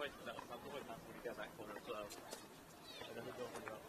when you get that corner as well. And then we go on up.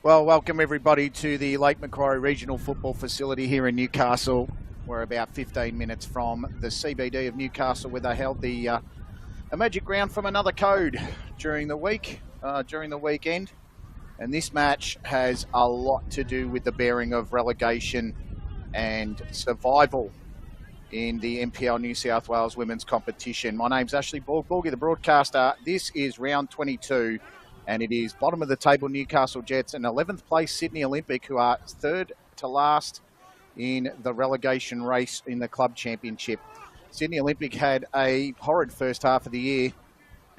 Well, welcome everybody to the Lake Macquarie Regional Football Facility here in Newcastle. We're about 15 minutes from the CBD of Newcastle, where they held a magic round from another code during the weekend. And this match has a lot to do with the bearing of relegation and survival in the NPL New South Wales women's competition. My name's Ashley Borgie, the broadcaster. This is round 22, and it is bottom of the table Newcastle Jets and 11th place Sydney Olympic, who are third to last in the relegation race in the club championship. Sydney Olympic had a horrid first half of the year,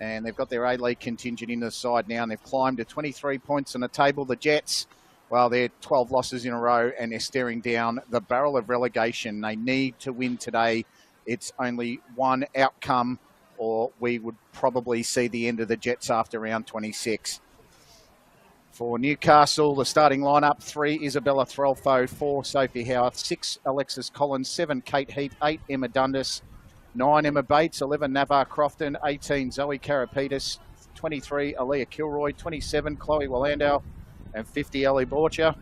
and they've got their A-League contingent in the side now, and they've climbed to 23 points on the table. The Jets, well, they're 12 losses in a row, and they're staring down the barrel of relegation. They need to win today. It's only one outcome, or we would probably see the end of the Jets after round 26. For Newcastle, the starting lineup: 3 Isabella Threlfo, 4 Sophie Howarth, 6 Alexis Collins, 7 Kate Heath, 8 Emma Dundas, 9 Emma Bates, 11 Navarre Crofton, 18 Zoe Karapetis, 23 Aaliyah Kilroy, 27 Chloe Wallandow, and 50 Ellie Borcher.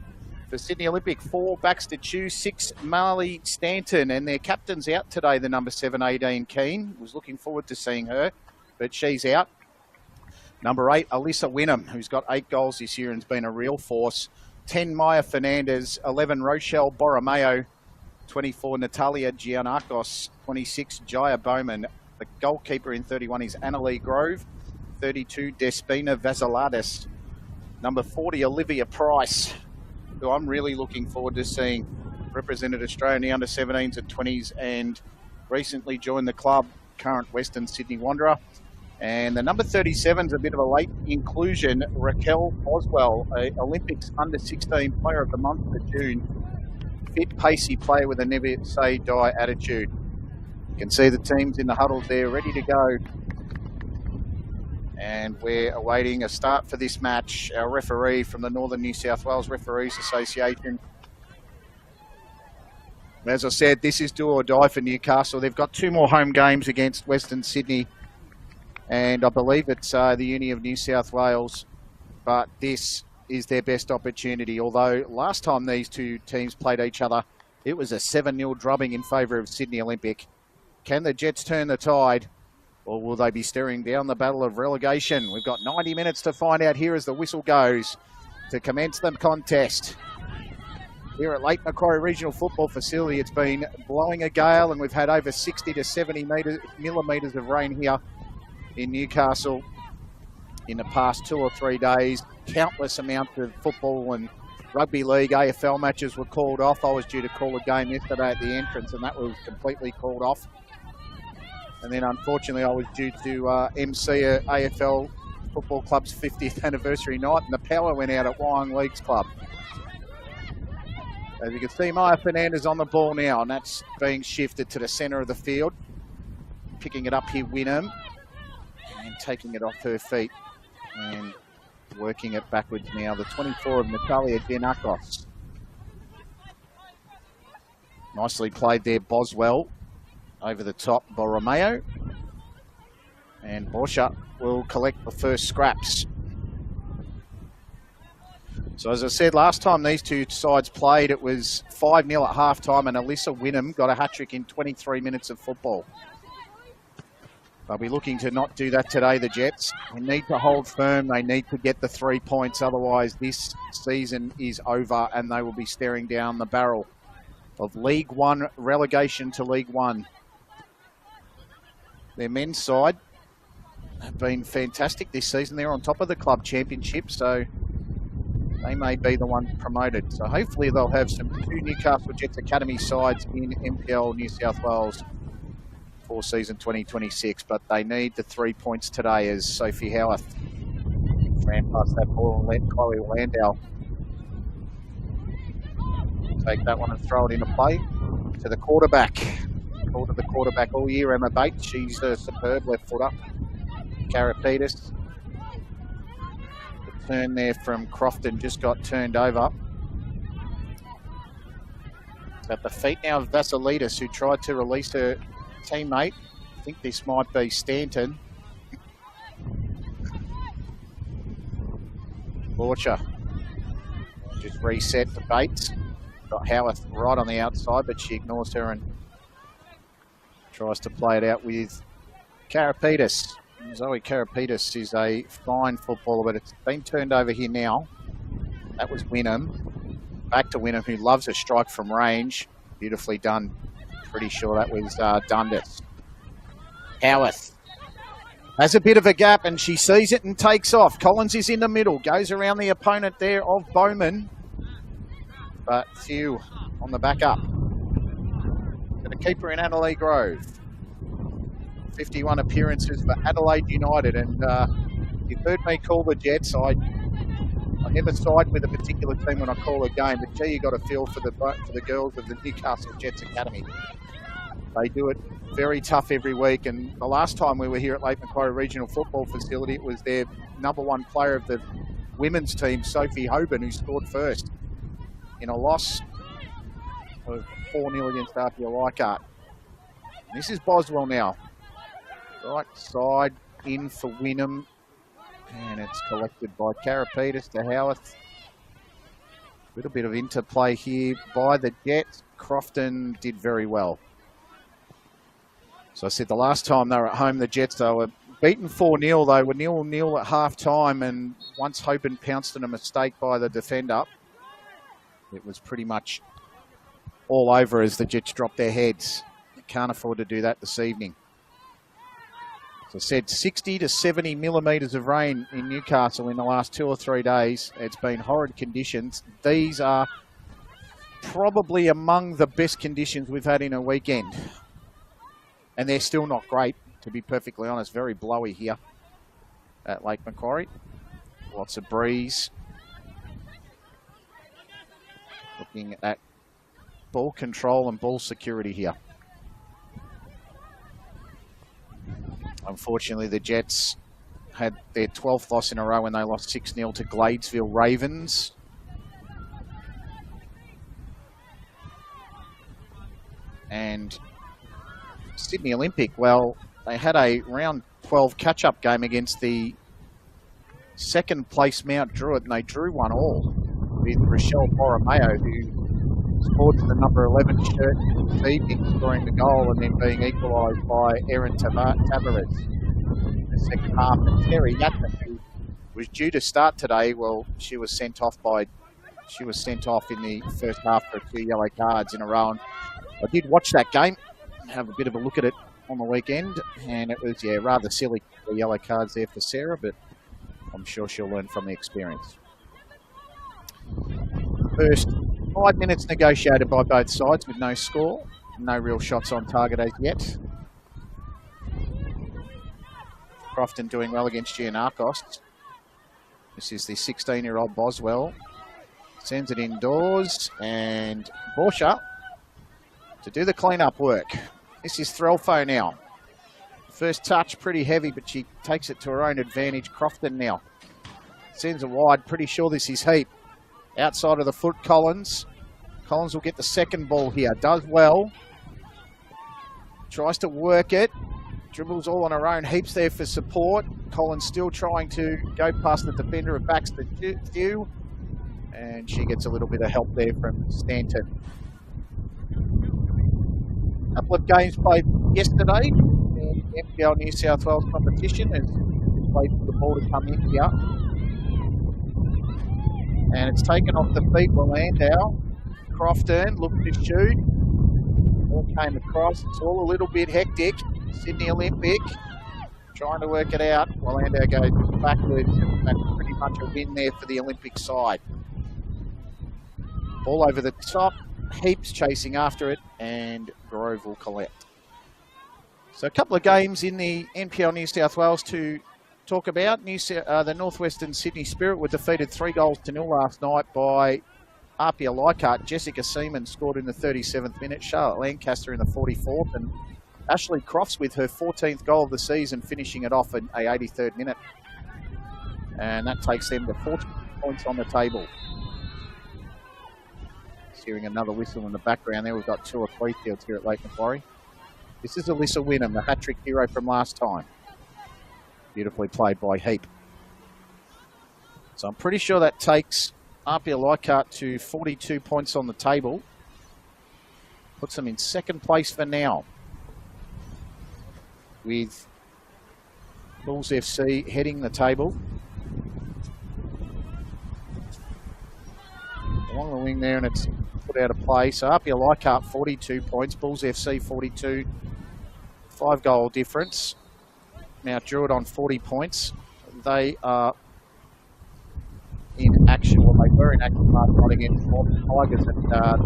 For Sydney Olympic, 4 Baxter Chew, 6 Marley Stanton, and their captain's out today, the number 7 18 Keane. Was looking forward to seeing her, but she's out. Number 8 Alyssa Wynnum, who's got 8 goals this year and has been a real force. 10 Maya Fernandez, 11 Rochelle Borromeo, 24 Natalia Giannakos, 26 Jaya Bowman. The goalkeeper in 31 is Annalie Grove, 32 Despina Vasilades. Number 40, Olivia Price, who I'm really looking forward to seeing, represented Australia in the under-17s and 20s and recently joined the club, current Western Sydney Wanderer. And the number 37 is a bit of a late inclusion, Raquel Boswell, a Olympics under-16 player of the month for June. Fit, pacey player with a never say die attitude. You can see the teams in the huddles there ready to go. And we're awaiting a start for this match. Our referee from the Northern New South Wales Referees Association. As I said, this is do or die for Newcastle. They've got 2 more home games against Western Sydney, and I believe it's the Uni of New South Wales, but this is their best opportunity. Although last time these two teams played each other, it was a 7-0 drubbing in favour of Sydney Olympic. Can the Jets turn the tide? Or will they be staring down the battle of relegation? We've got 90 minutes to find out here as the whistle goes to commence the contest. Here at Lake Macquarie Regional Football Facility, it's been blowing a gale, and we've had over 60 to 70 millimetres of rain here in Newcastle in the past 2 or 3 days. Countless amounts of football and rugby league AFL matches were called off. I was due to call a game yesterday at the entrance, and that was completely called off. And then, unfortunately, I was due to MC a AFL Football Club's 50th anniversary night, and the power went out at Wyong Leagues Club. As you can see, Maya Fernandez on the ball now, and that's being shifted to the centre of the field. Picking it up here, Wynnum, and taking it off her feet and working it backwards now. The 24 of Natalia Giannakos. Nicely played there, Boswell. Over the top, Borromeo. And Borcher will collect the first scraps. So as I said, last time these two sides played, it was 5-0 at half-time, and Alyssa Wynnum got a hat-trick in 23 minutes of football. They'll be looking to not do that today, the Jets. They need to hold firm. They need to get the 3 points. Otherwise, this season is over, and they will be staring down the barrel of League One relegation to League One. Their men's side have been fantastic this season. They're on top of the club championship, so they may be the ones promoted. So hopefully they'll have some 2 Newcastle Jets Academy sides in NPL New South Wales for season 2026. But they need the 3 points today, as Sophie Howarth ran past that ball and let Chloe Landau take that one and throw it into play to the quarterback. Called to the quarterback all year, Emma Bates. She's a superb left footer. Karapetis. The turn there from Crofton just got turned over. It's at the feet now of Vasilidis, who tried to release her teammate. I think this might be Stanton. Borcher just reset the Bates. Got Howarth right on the outside, but she ignores her and tries to play it out with Karapetis. Zoe Karapetis is a fine footballer, but it's been turned over here now. That was Wynnum. Back to Wynnum, who loves a strike from range. Beautifully done. Pretty sure that was Dundas. Howarth has a bit of a gap, and she sees it and takes off. Collins is in the middle, goes around the opponent there of Bowman. But Thew on the back up. Going to keep her in Adelaide Grove. 51 appearances for Adelaide United, and you've heard me call the Jets. I never side with a particular team when I call a game, but gee, you got a feel for the girls of the Newcastle Jets Academy. They do it very tough every week, and the last time we were here at Lake Macquarie Regional Football Facility, it was their #1 player of the women's team, Sophie Hoban, who scored first in a loss of 4-0 against Apia Leichhardt. This is Boswell now. Right side in for Wynnum, and it's collected by Karapetis to Howarth. A little bit of interplay here by the Jets. Crofton did very well. So I said the last time they were at home, the Jets, they were beaten 4-0. They were 0-0 at half-time, and once Hoban pounced on a mistake by the defender, it was pretty much all over as the Jets dropped their heads. They can't afford to do that this evening. As I said, 60 to 70 millimetres of rain in Newcastle in the last 2 or 3 days. It's been horrid conditions. These are probably among the best conditions we've had in a weekend. And they're still not great, to be perfectly honest. Very blowy here at Lake Macquarie. Lots of breeze. Looking at ball control and ball security here. Unfortunately, the Jets had their 12th loss in a row when they lost 6-0 to Gladesville Ravens. And Sydney Olympic, well, they had a round 12 catch-up game against the second place Mount Druitt, and they drew 1-1 with Rochelle Borromeo, who scored the number 11 shirt this evening, scoring the goal and then being equalised by Erin Tavares in the second half. And Terry Yatman, who was due to start today, well, she was sent off in the first half for 2 yellow cards in a row. And I did watch that game, have a bit of a look at it on the weekend, and it was, rather silly, the yellow cards there for Sarah, but I'm sure she'll learn from the experience. First 5 minutes negotiated by both sides with no score. No real shots on target as yet. Crofton doing well against Giannakos. This is the 16-year-old Boswell. Sends it indoors, and Borsha to do the clean-up work. This is Threlfo now. First touch, pretty heavy, but she takes it to her own advantage. Crofton now sends it wide. Pretty sure this is Heap. Outside of the foot, Collins. Collins will get the second ball here. Does well. Tries to work it. Dribbles all on her own. Heaps there for support. Collins still trying to go past the defender. It backs the Thew. And she gets a little bit of help there from Stanton. A couple of games played yesterday in the NPL New South Wales competition, as we wait for the ball to come in here. And it's taken off the feet. Landau. Crofton looked to shoot. Ball came across. It's all a little bit hectic. Sydney Olympic trying to work it out. Landau goes backwards, and that's pretty much a win there for the Olympic side. Ball over the top. Heaps chasing after it, and Grove will collect. So a couple of games in the NPL New South Wales to talk about. The Northwestern Sydney Spirit were defeated 3-0 last night by Apia Leichhardt. Jessica Seaman scored in the 37th minute, Charlotte Lancaster in the 44th, and Ashley Crofts with her 14th goal of the season, finishing it off in a 83rd minute. And that takes them to 40 points on the table. Just hearing another whistle in the background there. We've got two of Cleafields here at Lake Macquarie. This is Alyssa Wynnum, the hat-trick hero from last time. Beautifully played by Heap. So I'm pretty sure that takes Apia Leichhardt to 42 points on the table. Puts them in second place for now, with Bulls FC heading the table. Along the wing there, and it's put out of play. So Apia Leichhardt 42 points, Bulls FC 42, 5-goal difference. Mount Druitt on 40 points. They are in action, well, they were in action last night against the Tigers, and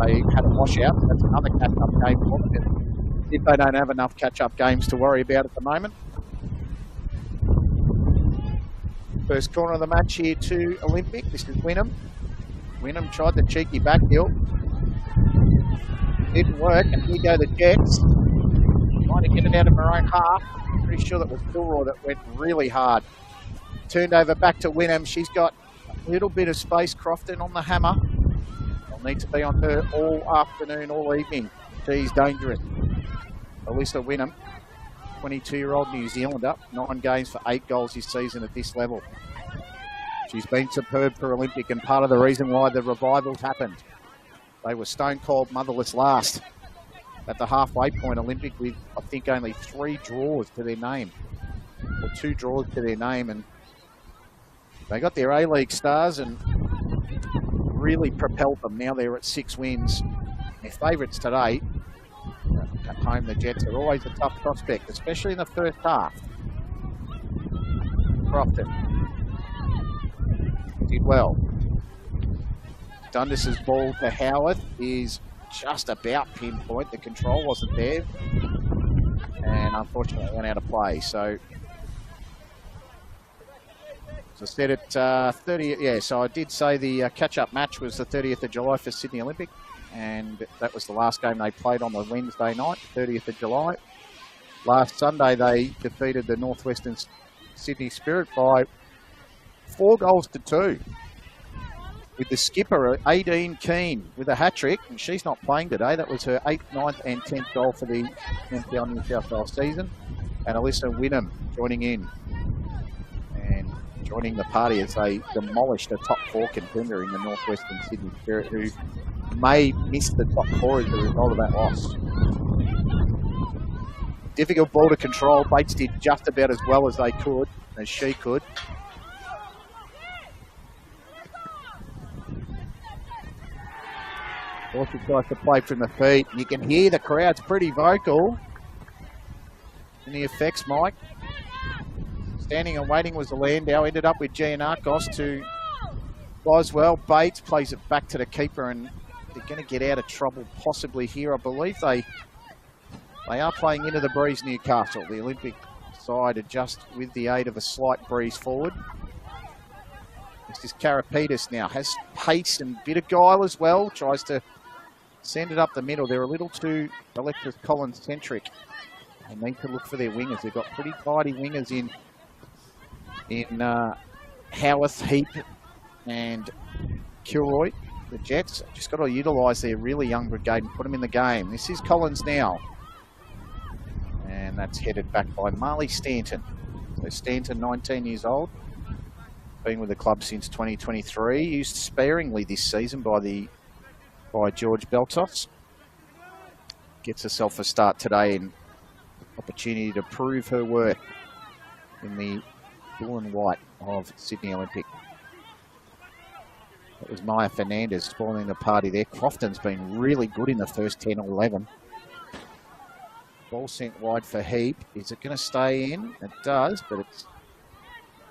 they had a washout. So that's another catch-up game for them, if they don't have enough catch-up games to worry about at the moment. First corner of the match here to Olympic. This is Wynnum. Wynnum tried the cheeky back heel. Didn't work, and here go the Jets. Trying to get it out of their own half. Pretty sure that was Kilroy that went really hard. Turned over back to Wynnum. She's got a little bit of space. Crofton on the hammer. They'll need to be on her all afternoon, all evening. She's dangerous. Alyssa Wynnum, 22-year-old New Zealander, 9 games for 8 goals this season at this level. She's been superb for Olympic, and part of the reason why the revivals happened. They were stone cold motherless last at the halfway point. Olympic with, I think, only 3 draws to their name, or 2 draws to their name, and they got their A-League stars and really propelled them. Now they're at 6 wins. Their favourites today, at home, the Jets, are always a tough prospect, especially in the first half. Crofton did well. Dundas's ball to Howard is just about pinpoint. The control wasn't there, and unfortunately went out of play. So, as I said, at 30, yeah, so I did say the catch-up match was the 30th of July for Sydney Olympic, and that was the last game they played on the Wednesday night, 30th of July. Last Sunday, they defeated the Northwestern Sydney Spirit by 4-2, with the skipper, Aideen Keane, with a hat-trick, and she's not playing today. That was her 8th, 9th and 10th goal for the NPL New South Wales season. And Alyssa Wynnum joining in and joining the party as they demolished a top 4 contender in the Northwestern Sydney Spirit, who may miss the top 4 as a result of that loss. Difficult ball to control. Bates did just about as well as she could. Also tries to play from the feet. You can hear the crowd's pretty vocal. Any effects, Mike? Standing and waiting was the Landau. Ended up with Giannakos to Boswell. Bates plays it back to the keeper, and they're going to get out of trouble possibly here. I believe they are playing into the breeze, Newcastle. The Olympic side adjust with the aid of a slight breeze forward. This is Karapetis now. Has pace and bit of guile as well. Tries to send it up the middle. They're a little too Alexis Collins-centric. They need to look for their wingers. They've got pretty tidy wingers in Howarth, Heap and Kilroy. The Jets just got to utilise their really young brigade and put them in the game. This is Collins now. And that's headed back by Marley Stanton. So Stanton, 19 years old. Been with the club since 2023. Used sparingly this season by George Beltos. Gets herself a start today and opportunity to prove her worth in the blue and white of Sydney Olympic. That was Maya Fernandez spoiling the party there. Crofton's been really good in the first 10 or 11. Ball sent wide for Heap. Is it going to stay in? It does, but it's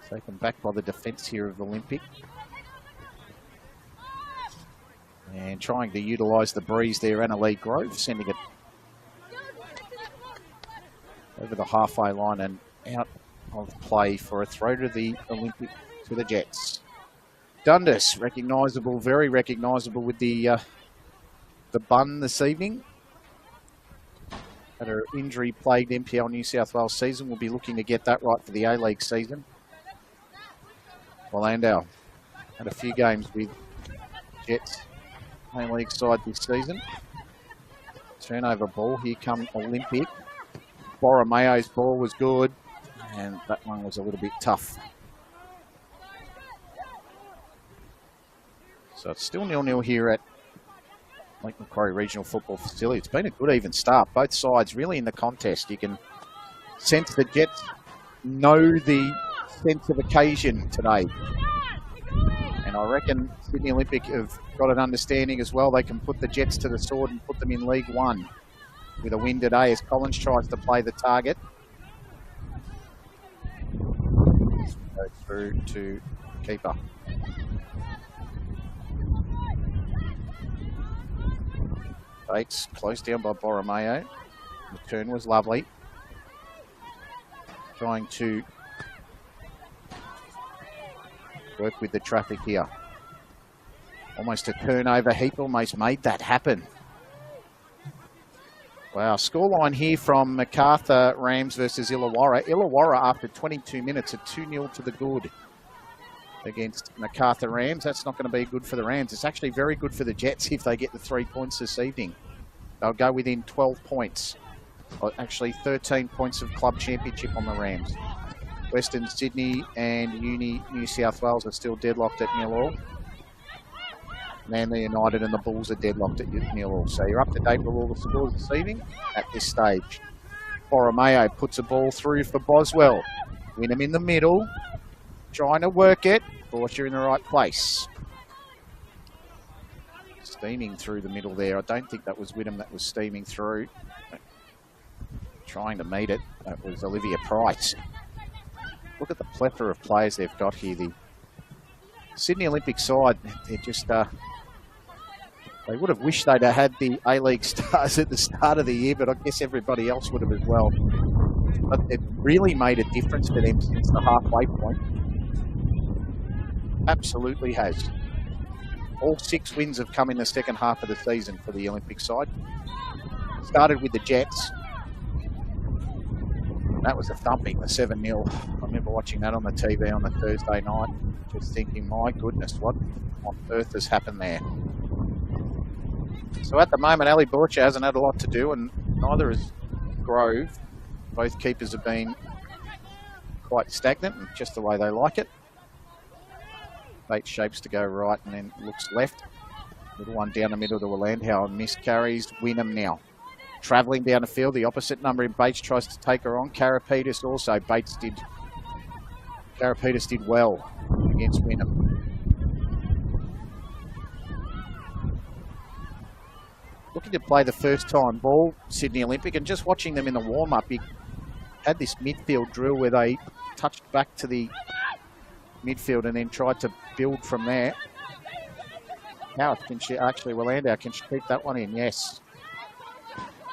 taken back by the defence here of Olympic. And trying to utilise the breeze there, Annalee Grove, sending it over the halfway line and out of play for a throw to the Olympic, to the Jets. Dundas, recognisable, very recognisable with the bun this evening. At her injury-plagued NPL New South Wales season, we'll be looking to get that right for the A-League season. Landau had a few games with Jets A-League side this season. Turnover ball. Here come Olympic. Borromeo's ball was good, and that one was a little bit tough. So it's still 0-0 here at Lake Macquarie Regional Football Facility. It's been a good even start. Both sides really in the contest. You can sense the Jets know the sense of occasion today. And I reckon Sydney Olympic have got an understanding as well. They can put the Jets to the sword and put them in League One with a win today as Collins tries to play the target. Go through to keeper. Bates closed down by Borromeo. The turn was lovely. Trying to work with the traffic here. Almost a turnover. Heap almost made that happen. Wow, scoreline here from MacArthur Rams versus Illawarra. Illawarra, after 22 minutes, are 2-0 to the good against MacArthur Rams. That's not going to be good for the Rams. It's actually very good for the Jets if they get the 3 points this evening. They'll go within 12 points. Or actually, 13 points of club championship on the Rams. Western Sydney and Uni New South Wales are still deadlocked at 0-0. Manly United and the Bulls are deadlocked at 0-0. So you're up to date with all the scores this evening at this stage. Borromeo puts a ball through for Boswell. Wynnum in the middle. Trying to work it. Borcher in the right place. Steaming through the middle there. I don't think that was Wynnum that was steaming through. Trying to meet it. That was Olivia Price. Look at the plethora of players they've got here. The Sydney Olympic side, they're just... they would have wished they'd have had the A-League stars at the start of the year, but I guess everybody else would have as well. But it really made a difference for them since the halfway point. Absolutely has. All 6 wins have come in the second half of the season for the Olympic side. Started with the Jets. That was a thumping, the 7-0. I remember watching that on the TV on the Thursday night, just thinking, my goodness, what on earth has happened there? So at the moment, Ali Borcher hasn't had a lot to do, and neither has Grove. Both keepers have been quite stagnant, and just the way they like it. Bates shapes to go right and then looks left. Little one down the middle to Landau and miscarries. Wynnum now. Travelling down the field, the opposite number in Bates tries to take her on. Karapetis also. Karapetis did well against Wynnum. Looking to play the first time ball, Sydney Olympic, and just watching them in the warm-up, he had this midfield drill where they touched back to the midfield and then tried to build from there. Howarth, can she actually, Landau, can she keep that one in? Yes.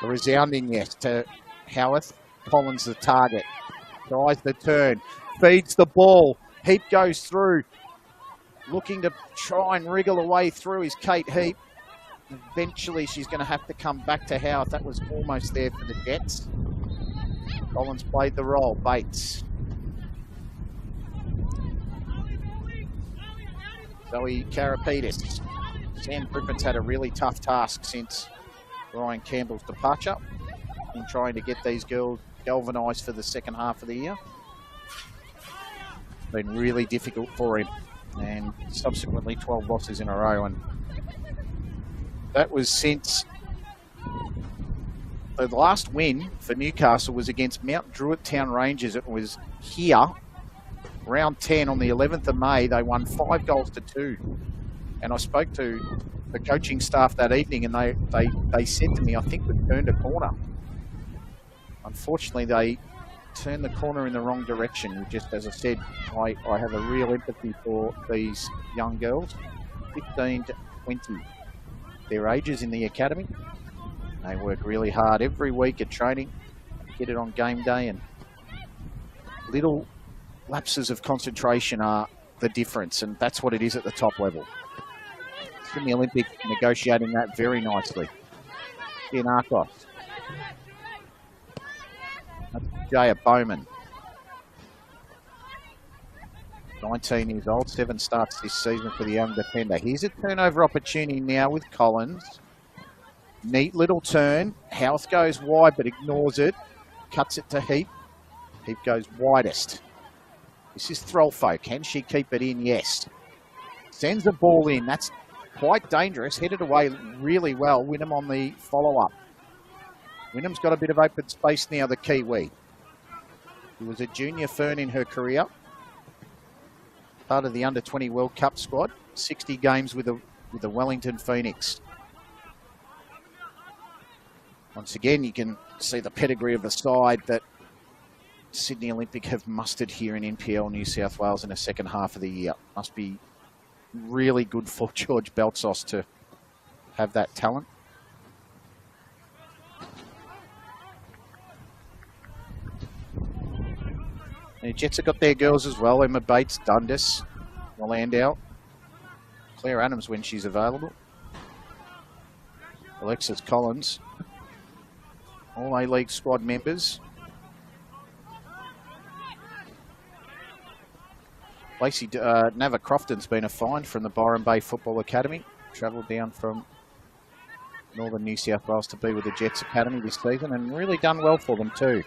A resounding yes to Howarth. Collins the target. Tries the turn. Feeds the ball. Heap goes through. Looking to try and wriggle away through is Kate Heap. Eventually she's going to have to come back to Howarth. That was almost there for the Jets. Collins played the role. Bates. Zoe Karapetis. Sam Griffin's had a really tough task since Ryan Campbell's departure in trying to get these girls galvanised for the second half of the year. It's been really difficult for him, and subsequently 12 losses in a row, and that was since the last win for Newcastle was against Mount Druitt Town Rangers. It was here, round 10 on the 11th of May. They won 5-2. And I spoke to the coaching staff that evening, and they said to me, I think we've turned a corner. Unfortunately, they turned the corner in the wrong direction. Just as I said, I have a real empathy for these young girls, 15 to 20. Their ages in the academy. They work really hard every week at training, get it on game day, and little lapses of concentration are the difference, and that's what it is at the top level. Sydney Olympic negotiating that very nicely. Giannakos. That's Jaya Bowman. 19 years old, 7 starts this season for the young defender. Here's a turnover opportunity now with Collins. Neat little turn. Howarth goes wide but ignores it. Cuts it to Heap. Heap goes widest. This is Threlfo. Can she keep it in? Yes. Sends the ball in. That's quite dangerous. Headed away really well. Wynnum on the follow-up. Wynnum's got a bit of open space now, the Kiwi. He was a junior Fern in her career. Part of the under-20 World Cup squad. 60 games with the Wellington Phoenix. Once again, you can see the pedigree of the side that Sydney Olympic have mustered here in NPL New South Wales in the second half of the year. Must be really good for George Beltsos to have that talent. The Jets have got their girls as well. Emma Bates, Dundas, Landau, Claire Adams when she's available. Alexis Collins. All A-League squad members. Lacey Nava Crofton's been a find from the Byron Bay Football Academy. Travelled down from northern New South Wales to be with the Jets Academy this season and really done well for them too.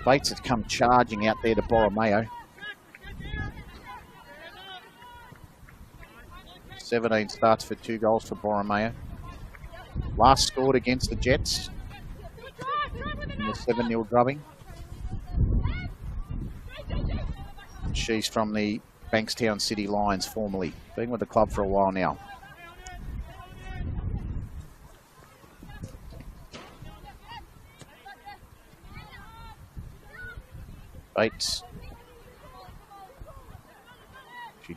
Bates has come charging out there to Borromeo. 17 starts for 2 goals for Borromeo. Last scored against the Jets in the 7-0 drubbing. She's from the Bankstown City Lions formerly. Been with the club for a while now. Bates.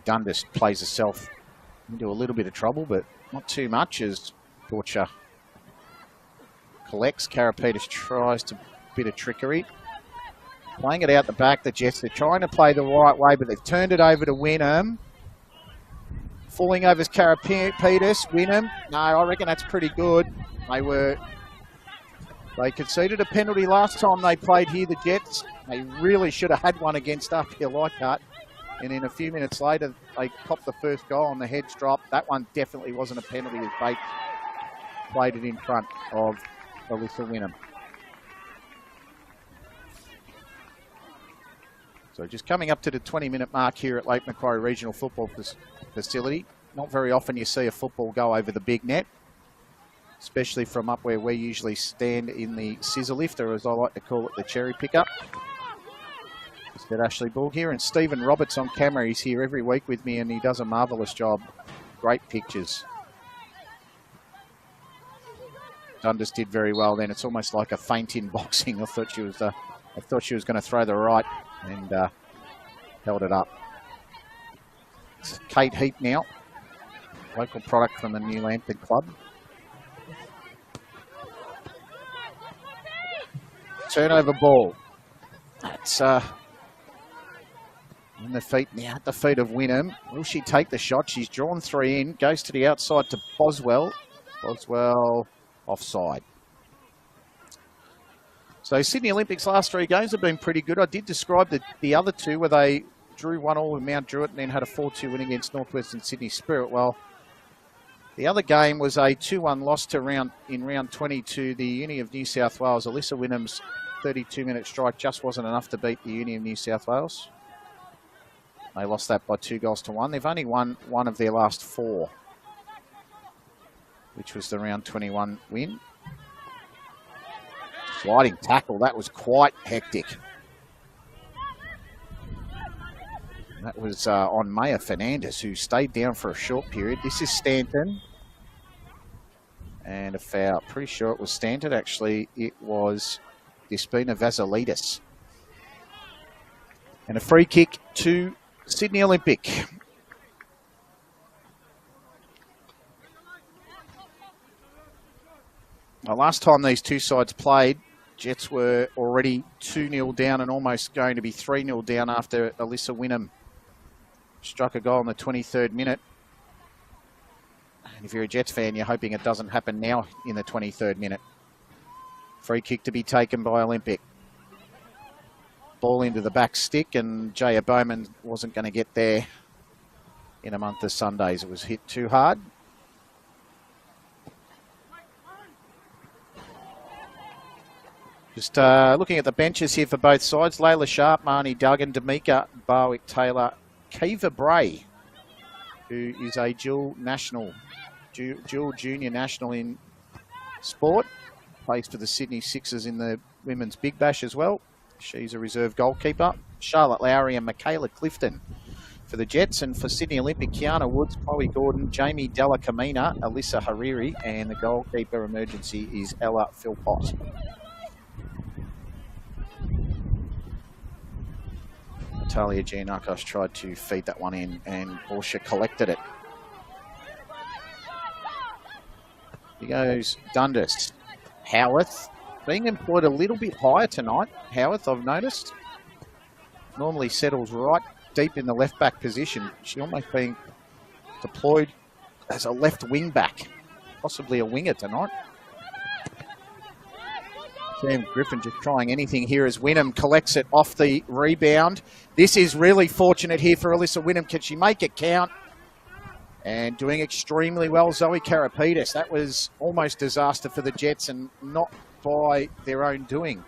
Dundas plays herself into a little bit of trouble, but not too much as Torcher collects. Karapetis tries to bit of trickery. Playing it out the back, the Jets. They're trying to play the right way, but they've turned it over to Wynnum. Falling over is Karapetis. Wynnum. No, I reckon that's pretty good. They conceded a penalty last time they played here, the Jets. They really should have had one against RPL Leichhardt. And then a few minutes later, they copped the first goal on the heads drop. That one definitely wasn't a penalty as Bates played it in front of Alyssa Wynnum. So just coming up to the 20-minute mark here at Lake Macquarie Regional Football Facility. Not very often you see a football go over the big net, especially from up where we usually stand in the scissor lift, or as I like to call it, the cherry pickup. Just got Ashley Bull here, and Stephen Roberts on camera. He's here every week with me, and he does a marvellous job. Great pictures. Dundas did very well then. It's almost like a feint in boxing. I thought she was going to throw the right and held it up. It's Kate Heat now, local product from the New Lambton Club. Turnover ball. That's in the feet now, at the feet of Wynnum. Will she take the shot? She's drawn 3 in, goes to the outside to Boswell. Boswell offside. So Sydney Olympics' last 3 games have been pretty good. I did describe the other 2 where they drew 1-1 with Mount Druitt and then had a 4-2 win against Northwestern Sydney Spirit. Well, the other game was a 2-1 loss in round 20 to the Uni of New South Wales. Alyssa Wynnum's 32-minute strike just wasn't enough to beat the Uni of New South Wales. They lost that by 2-1. They've only won 1 of their last 4, which was the round 21 win. Sliding tackle, that was quite hectic. That was on Maya Fernandez, who stayed down for a short period. This is Stanton. And a foul. Pretty sure it was Stanton. Actually, it was Despina Vasilidis. And a free kick to Sydney Olympic. Well, last time these two sides played, Jets were already 2-0 down and almost going to be 3-0 down after Alyssa Wynnum struck a goal in the 23rd minute. And if you're a Jets fan, you're hoping it doesn't happen now in the 23rd minute. Free kick to be taken by Olympic. Ball into the back stick, and Jaya Bowman wasn't going to get there in a month of Sundays. It was hit too hard. Just looking at the benches here for both sides. Layla Sharp, Marnie Duggan, D'Amica, Barwick Taylor, Kiva Bray who is a dual junior national in sport. Plays for the Sydney Sixers in the Women's Big Bash as well. She's a reserve goalkeeper. Charlotte Lowry and Michaela Clifton for the Jets. And for Sydney Olympic, Kiana Woods, Chloe Gordon, Jamie Della Camina, Alyssa Hariri, and the goalkeeper emergency is Ella Philpott. Natalia Giannakos tried to feed that one in, and Porsche collected it. Here goes Dundas. Howarth being employed a little bit higher tonight. Howarth, I've noticed, normally settles right deep in the left back position. She's almost being deployed as a left wing back, possibly a winger tonight. Sam Griffin just trying anything here as Wynnum collects it off the rebound. This is really fortunate here for Alyssa Wynnum. Can she make it count? And doing extremely well, Zoe Karapetis. That was almost disaster for the Jets and not by their own doing.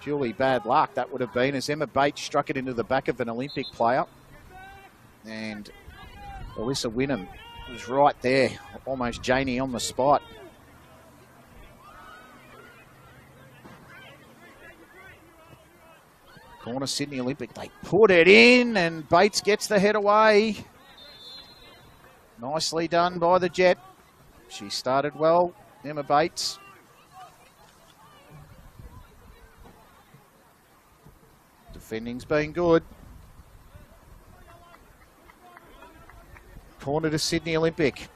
Purely bad luck that would have been, as Emma Bates struck it into the back of an Olympic player. And Alyssa Wynnum was right there, almost Janie on the spot. Corner Sydney Olympic, they put it in and Bates gets the head away. Nicely done by the Jet. She started well, Emma Bates. Defending's been good. Corner to Sydney Olympic.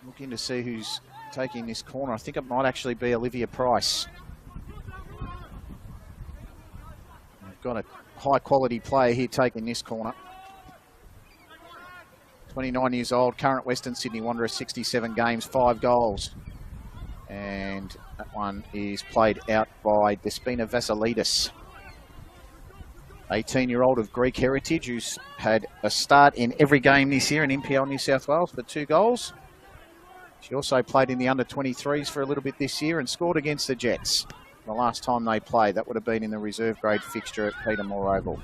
Looking to see who's taking this corner. I think it might actually be Olivia Price. We've got a high quality player here taking this corner. 29 years old, current Western Sydney Wanderers, 67 games, 5 goals. And that one is played out by Despina Vasilidis. 18-year-old of Greek heritage who's had a start in every game this year in NPL New South Wales for 2 goals. She also played in the under-23s for a little bit this year and scored against the Jets. The last time they played, that would have been in the reserve grade fixture at Peter Moore Oval.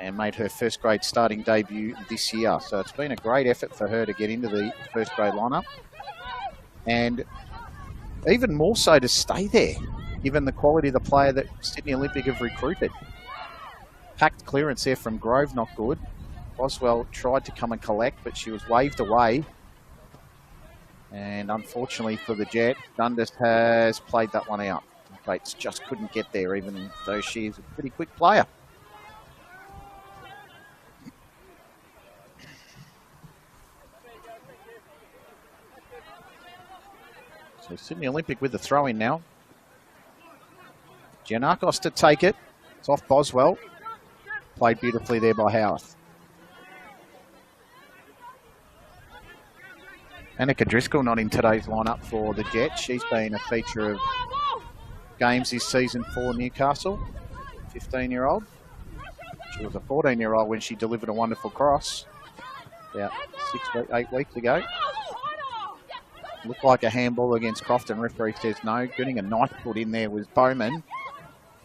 And made her first grade starting debut this year. So it's been a great effort for her to get into the first grade lineup. And even more so to stay there, given the quality of the player that Sydney Olympic have recruited. Packed clearance there from Grove, not good. Boswell tried to come and collect, but she was waved away. And unfortunately for the Jet, Dundas has played that one out. Bates just couldn't get there, even though she is a pretty quick player. So Sydney Olympic with the throw-in now. Giannakos to take it. It's off Boswell. Played beautifully there by Howarth. Annika Driscoll not in today's lineup for the Jets. She's been a feature of games this season for Newcastle. 15-year-old. She was a 14-year-old when she delivered a wonderful cross about 8 weeks ago. Looked like a handball against Crofton. Referee says no. Getting a knife put in there was Bowman.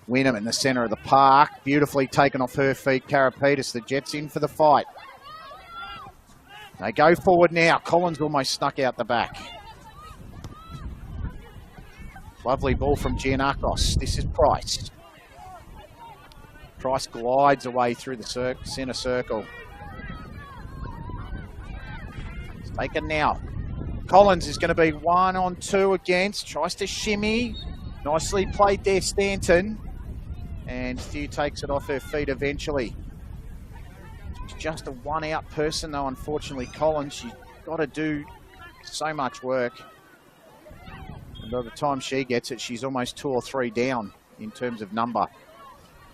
Wynnum in the centre of the park. Beautifully taken off her feet. Karapetis, the Jets in for the fight. They go forward now. Collins almost snuck out the back. Lovely ball from Giannakos. This is Price. Price glides away through the centre circle. It's taken now. Collins is going to be 1-on-2 against. Tries to shimmy. Nicely played there, Stanton. And Thew takes it off her feet eventually. She's just a one-out person, though, unfortunately. Collins, she's got to do so much work. And by the time she gets it, she's almost 2 or 3 down in terms of number.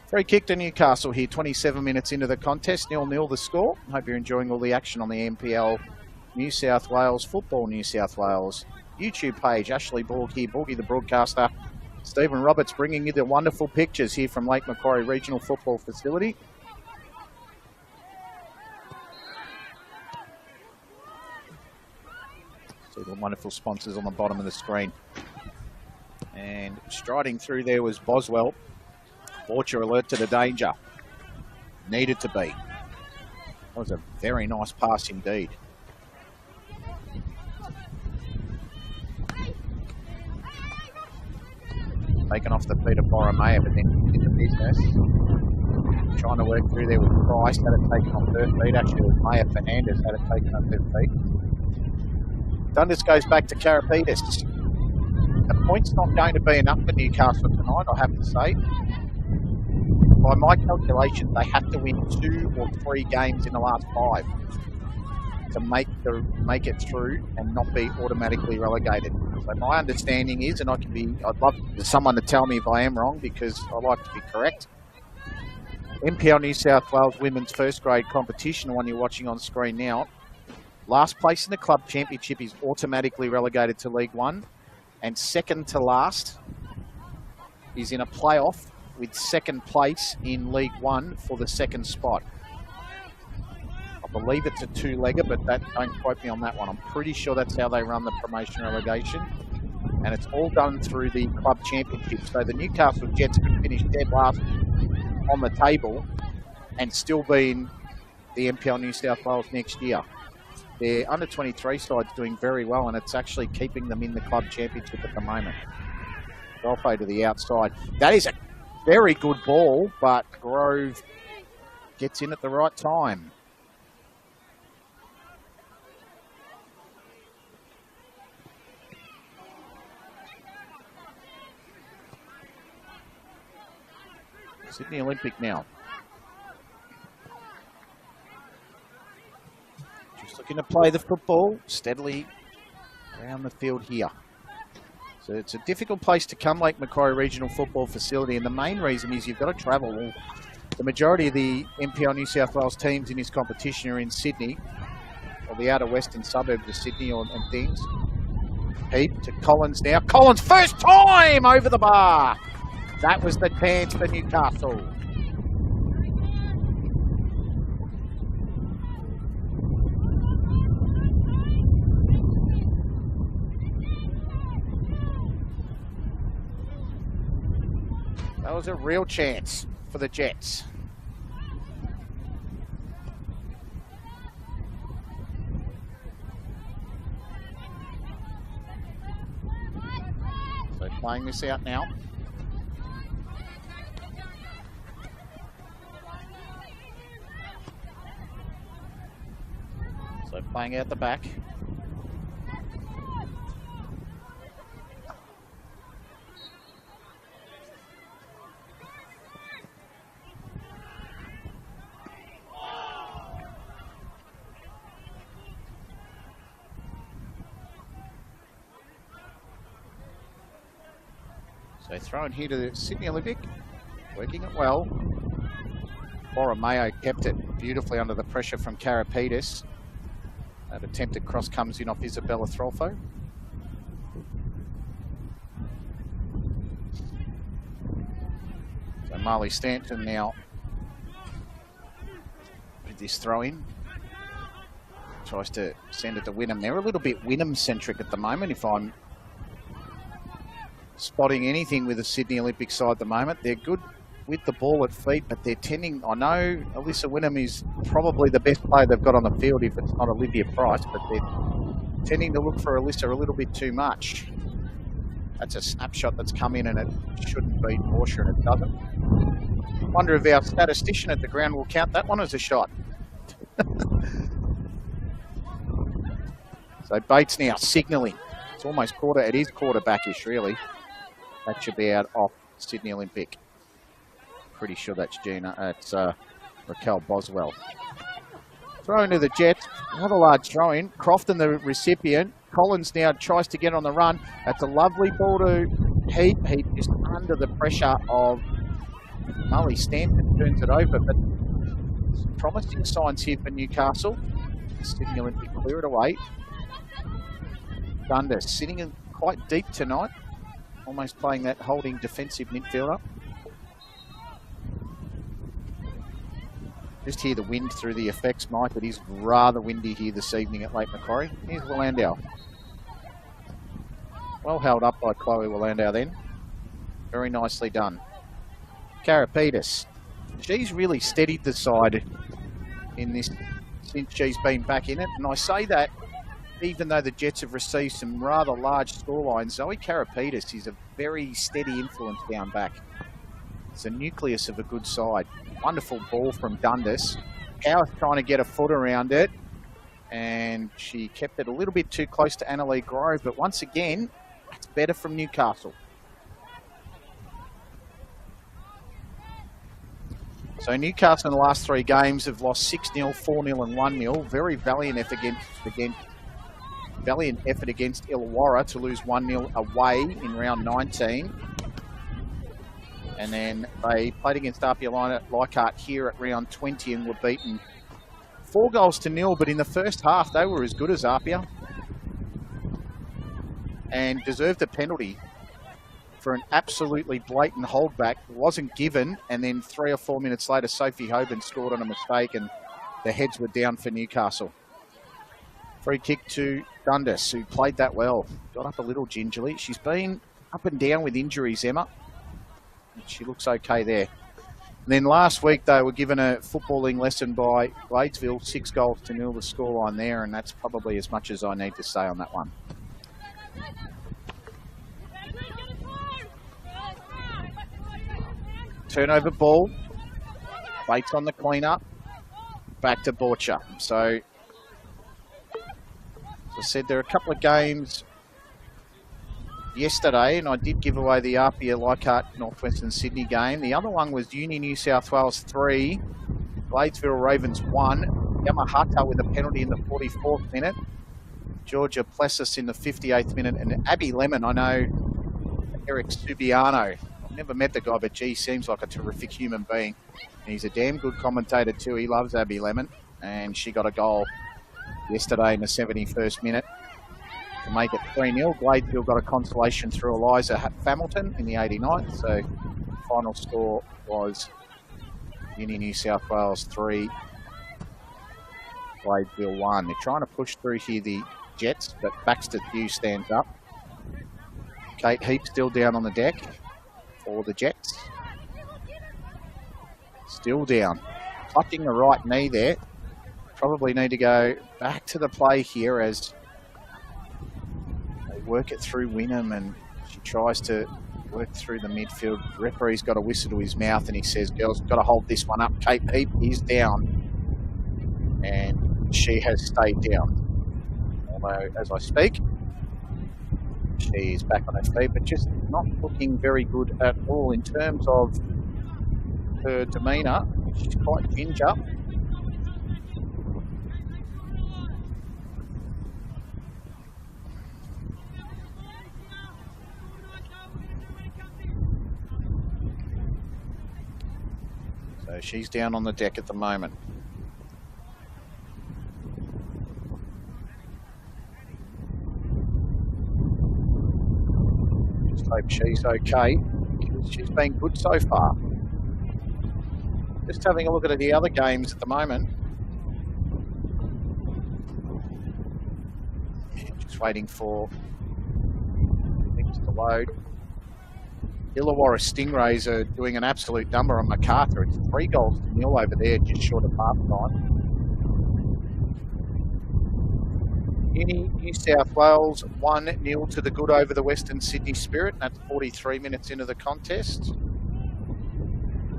Free kick to Newcastle here, 27 minutes into the contest. 0-0 the score. Hope you're enjoying all the action on the NPL New South Wales, Football New South Wales YouTube page. Ashley Borg here, Borgie the broadcaster. Stephen Roberts bringing you the wonderful pictures here from Lake Macquarie Regional Football Facility. See the wonderful sponsors on the bottom of the screen. And striding through there was Boswell. Borcher alert to the danger. Needed to be. That was a very nice pass indeed. Taken off the feet of Borromeo, but then in the business. Trying to work through there with Price. Had it taken off her feet. Actually, it was Maya Fernandez had it taken off her feet. Dundas goes back to Karapetis. A point's not going to be enough for Newcastle tonight, I have to say. By my calculations, they have to win 2 or 3 games in the last 5 to make it through and not be automatically relegated. So my understanding is, and I'd love someone to tell me if I am wrong because I like to be correct. NPL New South Wales Women's First Grade Competition, the one you're watching on screen now, last place in the club championship is automatically relegated to League One, and second to last is in a playoff with second place in League One for the second spot. I believe it's a 2-legger, but don't quote me on that one. I'm pretty sure that's how they run the promotion relegation. And it's all done through the club championship. So the Newcastle Jets could finish dead last on the table and still be in the NPL New South Wales next year. Their under-23 side's doing very well, and it's actually keeping them in the club championship at the moment. Golfo to the outside. That is a very good ball, but Grove gets in at the right time. Sydney Olympic now. Just looking to play the football steadily around the field here. So it's a difficult place to come, Lake Macquarie Regional Football Facility, and the main reason is you've got to travel. Well, the majority of the NPL New South Wales teams in this competition are in Sydney, or the outer western suburbs of Sydney and things. Heap to Collins now. Collins, first time over the bar. That was the chance for Newcastle. That was a real chance for the Jets. So playing this out now. So playing out the back. So thrown here to the Sydney Olympic, working it well. Borromeo kept it beautifully under the pressure from Karapetis. That attempted cross comes in off Isabella Throlfo. So Marley Stanton now with this throw in. Tries to send it to Wynnum. They're a little bit Wynnum centric at the moment, if I'm spotting anything with the Sydney Olympic side at the moment. They're good with the ball at feet, but they're tending, I know Alyssa Wynnum is probably the best player they've got on the field if it's not Olivia Price, but they're tending to look for Alyssa a little bit too much. That's a snapshot that's come in and it shouldn't be Porsche and it doesn't. Wonder if our statistician at the ground will count that one as a shot. So Bates now signalling. It's almost it is quarterbackish really. That should be out off Sydney Olympic. Pretty sure that's Raquel Boswell. Throw into the Jets. Another large throw in. Crofton, the recipient. Collins now tries to get on the run. That's a lovely ball to Heap. Heap just under the pressure of Molly Stanton, turns it over. But some promising signs here for Newcastle. Sydney Olympic clear it away. Thunder sitting in quite deep tonight. Almost playing that holding defensive midfielder. Just hear the wind through the effects, Mike. It is rather windy here this evening at Lake Macquarie. Here's Willandau. Well held up by Chloe Willandau then. Very nicely done. Karapetis. She's really steadied the side in this since she's been back in it. And I say that even though the Jets have received some rather large scorelines, Zoe Karapetis is a very steady influence down back. It's a nucleus of a good side. Wonderful ball from Dundas. Cow's trying to get a foot around it, and she kept it a little bit too close to Annalee Grove, but once again, it's better from Newcastle. So Newcastle in the last 3 games have lost 6-0, 4-0 and 1-0. Very valiant effort against Illawarra to lose 1-0 away in round 19. And then they played against Apia Leichhardt here at round 20 and were beaten 4-0, but in the first half they were as good as Apia and deserved a penalty for an absolutely blatant holdback. It wasn't given, and then 3 or 4 minutes later Sophie Hoban scored on a mistake and the heads were down for Newcastle. Free kick to Dundas, who played that well. Got up a little gingerly. She's been up and down with injuries, Emma. She looks okay there. And then last week they were given a footballing lesson by Gladesville, 6-0 the scoreline there, and that's probably as much as I need to say on that one. Turnover ball. Bates on the clean-up. Back to Borcher. So, as I said, there are a couple of games yesterday, and I did give away the Apia Leichhardt Northwestern Sydney game. The other one was Uni New South Wales 3, Gladesville Ravens 1, Yamahata with a penalty in the 44th minute, Georgia Plessis in the 58th minute, and Abby Lemon. I know Eric Subiano. I've never met the guy, but gee, seems like a terrific human being. And he's a damn good commentator too. He loves Abby Lemon, and she got a goal yesterday in the 71st minute to make it 3-0. Gladesville got a consolation through Eliza Hamilton in the 89th. So final score was Uni New South Wales 3, Gladesville 1. They're trying to push through here, the Jets, but Baxter Hughes stands up. Kate Heap still down on the deck for the Jets. Still down. Clutching the right knee there. Probably need to go back to the play here as work it through Wynnum, and she tries to work through the midfield. The referee's got a whistle to his mouth and he says, girls, got to hold this one up. Kate Peep is down, and she has stayed down. Although, as I speak, she is back on her feet, but just not looking very good at all in terms of her demeanour. She's quite ginger. So she's down on the deck at the moment. Just hope she's okay, because she's been good so far. Just having a look at the other games at the moment. Just waiting for things to load. Illawarra Stingrays are doing an absolute number on MacArthur. It's 3-0 over there, just short of half time. Uni New South Wales 1-0 to the good over the Western Sydney Spirit. That's 43 minutes into the contest.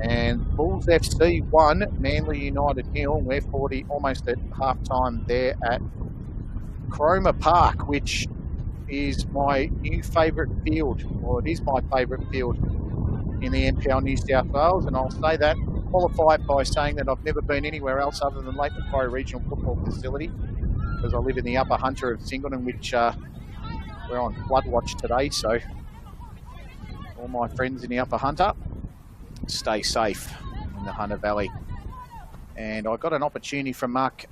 And Bulls FC 1, Manly United 0. We're 40, almost at half time there at Cromer Park, which is my new favourite field, or it is my favourite field in the NPL New South Wales, and I'll say that, qualify it by saying that I've never been anywhere else other than Lake Macquarie Regional Football Facility, because I live in the Upper Hunter of Singleton, which we're on flood watch today, so all my friends in the Upper Hunter, stay safe in the Hunter Valley. And I got an opportunity from Mark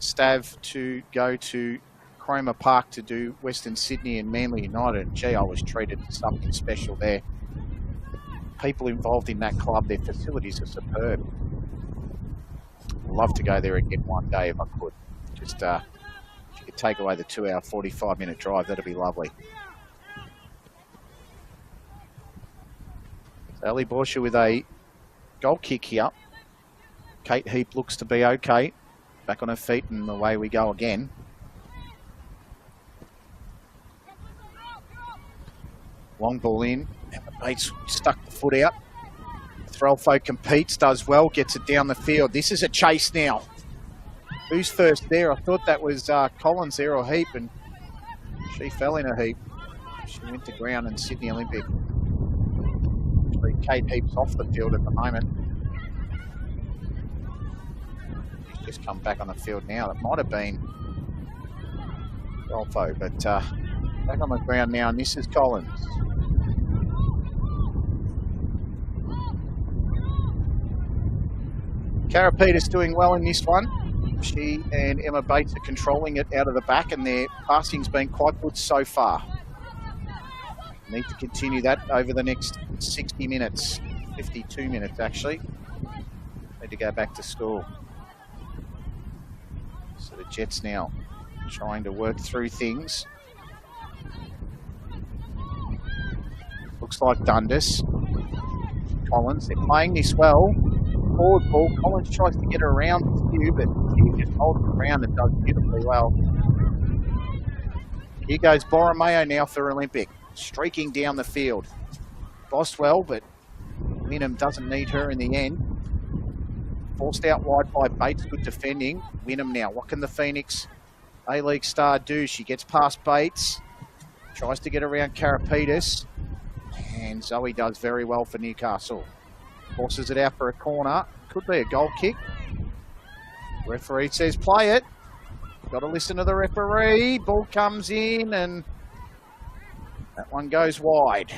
Stav to go to Cromer Park to do Western Sydney and Manly United. And gee, I was treated to something special there. People involved in that club, their facilities are superb. I'd love to go there again one day if I could. Just if you could take away the 2-hour, 45-minute drive, that'd be lovely. Ali Borsha with a goal kick here. Kate Heap looks to be okay. Back on her feet and away we go again. Long ball in. Emma Bates stuck the foot out. Threlfo competes, does well, gets it down the field. This is a chase now. Who's first there? I thought that was Collins there or Heap, and she fell in a heap. She went to ground in Sydney Olympic. Actually, Kate Heap's off the field at the moment. She's just come back on the field now. It might have been Threlfo, but back on the ground now, and this is Collins. Karapetis doing well in this one. She and Emma Bates are controlling it out of the back, and their passing's been quite good so far. Need to continue that over the next 60 minutes, 52 minutes actually. Need to go back to school. So the Jets now trying to work through things. Looks like Dundas. Collins, they're playing this well. Forward ball. Collins tries to get her around Hugh, but Hugh just holds it around and does beautifully well. Here goes Borromeo now for Olympic, streaking down the field. Bossed well, but Wynnum doesn't need her in the end. Forced out wide by Bates, good defending. Wynnum now, what can the Phoenix A-League star do? She gets past Bates, tries to get around Karapetis, and Zoe does very well for Newcastle. Forces it out for a corner. Could be a goal kick. Referee says play it. Got to listen to the referee. Ball comes in and that one goes wide.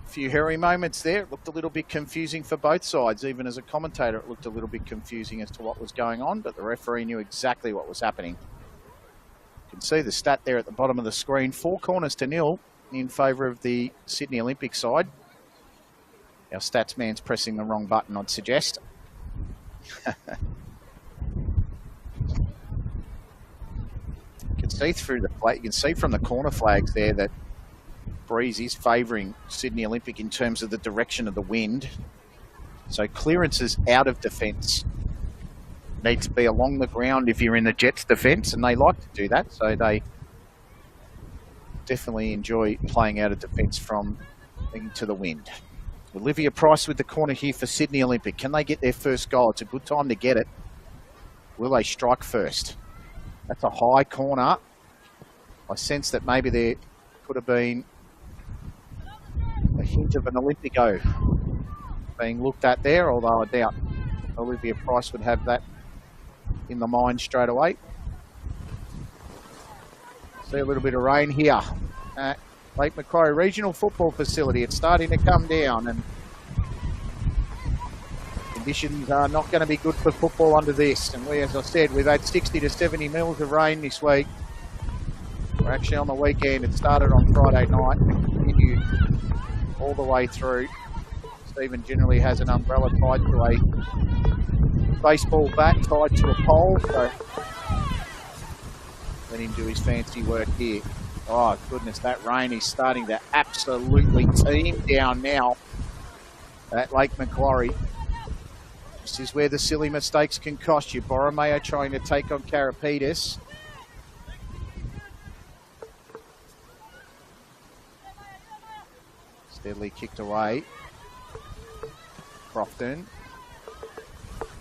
A few hairy moments there. It looked a little bit confusing for both sides. Even as a commentator, it looked a little bit confusing as to what was going on, but the referee knew exactly what was happening. You can see the stat there at the bottom of the screen. 4 corners to 0 in favour of the Sydney Olympic side. Our stats man's pressing the wrong button, I'd suggest. You can see through the flag. You can see from the corner flags there that breeze is favouring Sydney Olympic in terms of the direction of the wind. So clearances out of defence need to be along the ground if you're in the Jets' defence, and they like to do that. So they definitely enjoy playing out of defence from into the wind. Olivia Price with the corner here for Sydney Olympic. Can they get their first goal? It's a good time to get it. Will they strike first? That's a high corner. I sense that maybe there could have been a hint of an Olympico being looked at there, although I doubt Olivia Price would have that in the mind straight away. See a little bit of rain here at Lake Macquarie Regional Football Facility. It's starting to come down and conditions are not going to be good for football under this. And we, as I said, we've had 60 to 70 mils of rain this week. We're actually on the weekend. It started on Friday night and continued all the way through. Stephen generally has an umbrella tied to a baseball bat tied to a pole, so let him do his fancy work here. Oh, goodness, that rain is starting to absolutely team down now at Lake Macquarie. This is where the silly mistakes can cost you. Borromeo trying to take on Karapetis. Steadily kicked away. Crofton.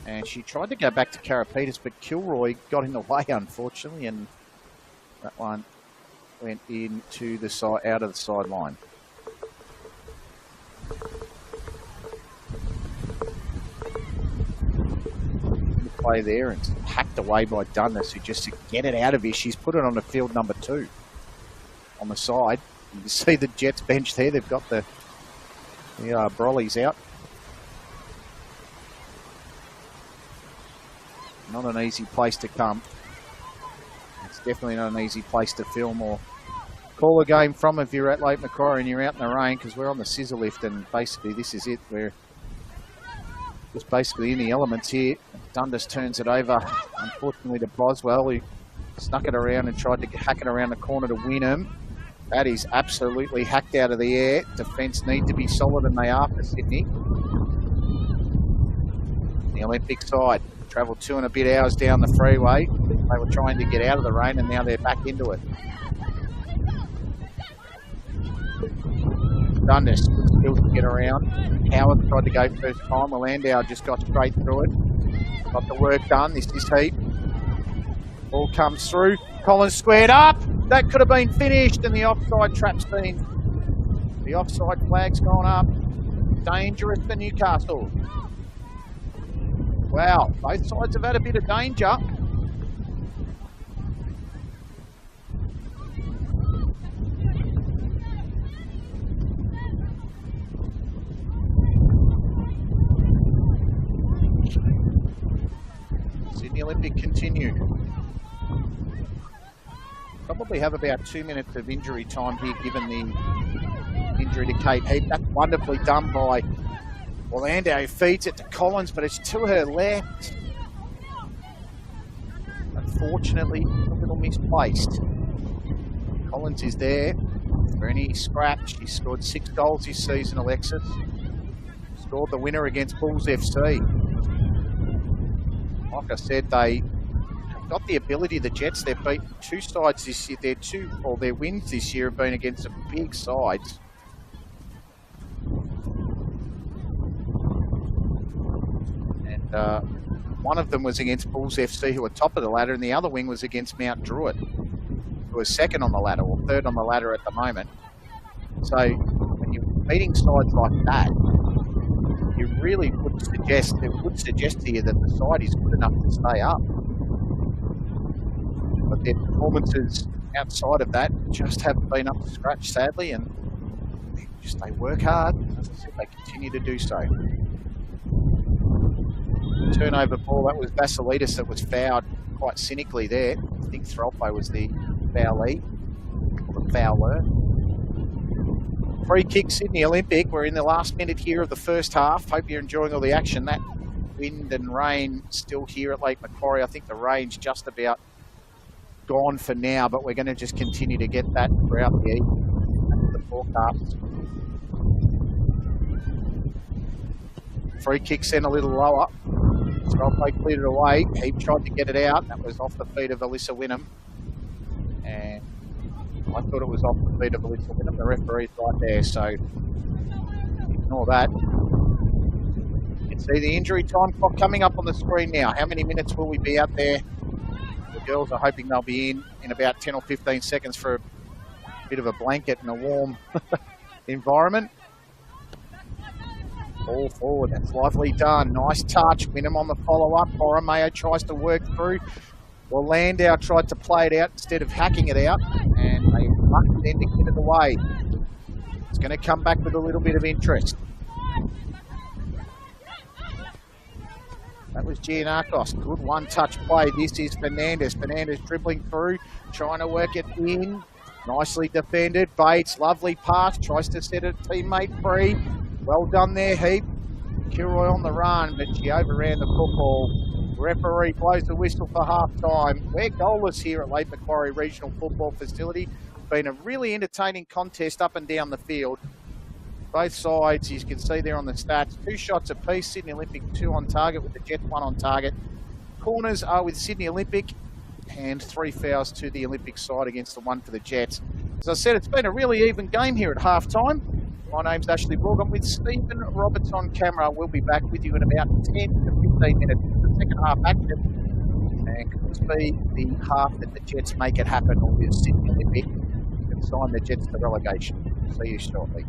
And she tried to go back to Karapetis, but Kilroy got in the way, unfortunately, and that one went into the side, out of the sideline. Play there and hacked away by Dundas, who just to get it out of here, she's put it on the field number 2 on the side. You can see the Jets bench there. They've got the brollies out. Not an easy place to come. It's definitely not an easy place to film or call a game from if you're at Lake Macquarie and you're out in the rain, because we're on the scissor lift and basically this is it. We're just basically in the elements here. Dundas turns it over, unfortunately, to Boswell, who snuck it around and tried to hack it around the corner to Wynnum. That is absolutely hacked out of the air. Defence need to be solid, and they are for Sydney. The Olympic side travelled 2 and a bit hours down the freeway. They were trying to get out of the rain, and now they're back into it. Dundas still to get around. Howard tried to go first time. Landau just got straight through it. Got the work done. This is Heap. Ball comes through. Collins squared up. That could have been finished, and the offside trap's been. The offside flag's gone up. Dangerous for Newcastle. Wow, both sides have had a bit of danger. Sydney Olympic continue. Probably have about 2 minutes of injury time here, given the injury to Kate Heap. That's wonderfully done by Orlando, who feeds it to Collins, but it's to her left. Unfortunately, a little misplaced. Collins is there for any scratch. He scored 6 goals this season, Alexis. Scored the winner against Bulls FC. Like I said, they got the ability, the Jets, they've beaten 2 sides this year. Their wins this year have been against some big sides. And one of them was against Bulls FC, who are top of the ladder, and the other wing was against Mount Druitt, who are second on the ladder, or third on the ladder at the moment. So when you're beating sides like that, you really would suggest to you that the side is good enough to stay up. But their performances outside of that just haven't been up to scratch, sadly, and they work hard. As I said, they continue to do so. Turnover ball, that was Vasilidis that was fouled quite cynically there. I think Threlpo was the foulee, or the fouler. Free kick, Sydney Olympic. We're in the last minute here of the first half. Hope you're enjoying all the action. That wind and rain still here at Lake Macquarie. I think the rain's just about gone for now, but we're going to just continue to get that throughout the evening. That's the forecast. Free kick sent a little lower. Threlpo cleared it away. He tried to get it out. That was off the feet of Alyssa Wynnum. And I thought it was off the feet of Alyssa Wynnum. The referee's right there, so ignore that. You can see the injury time clock coming up on the screen now. How many minutes will we be out there? The girls are hoping they'll be in about 10 or 15 seconds for a bit of a blanket and a warm environment. Ball forward, that's lovely done. Nice touch. Wynnum on the follow-up. Borromeo tries to work through. Well, Landau tried to play it out instead of hacking it out, and they lucked then to get it away. It's going to come back with a little bit of interest. That was Giannakos. Good one-touch play. This is Fernandez. Fernandez dribbling through, trying to work it in. Nicely defended. Bates, lovely pass. Tries to set a teammate free. Well done there, Heap. Kilroy on the run, but she overran the football. Referee blows the whistle for half-time. We're goalless here at Lake Macquarie Regional Football Facility. Been a really entertaining contest up and down the field. Both sides, you can see there on the stats, 2 shots apiece. Sydney Olympic 2 on target with the Jets 1 on target. Corners are with Sydney Olympic, and 3 fouls to the Olympic side against the 1 for the Jets. As I said, it's been a really even game here at half-time. My name's Ashley Borg. I'm with Stephen Roberts on camera. We'll be back with you in about 10 to 15 minutes for the second half action. And could this be the half that the Jets make it happen, or with Sydney Olympic and sign the Jets to relegation? See you shortly.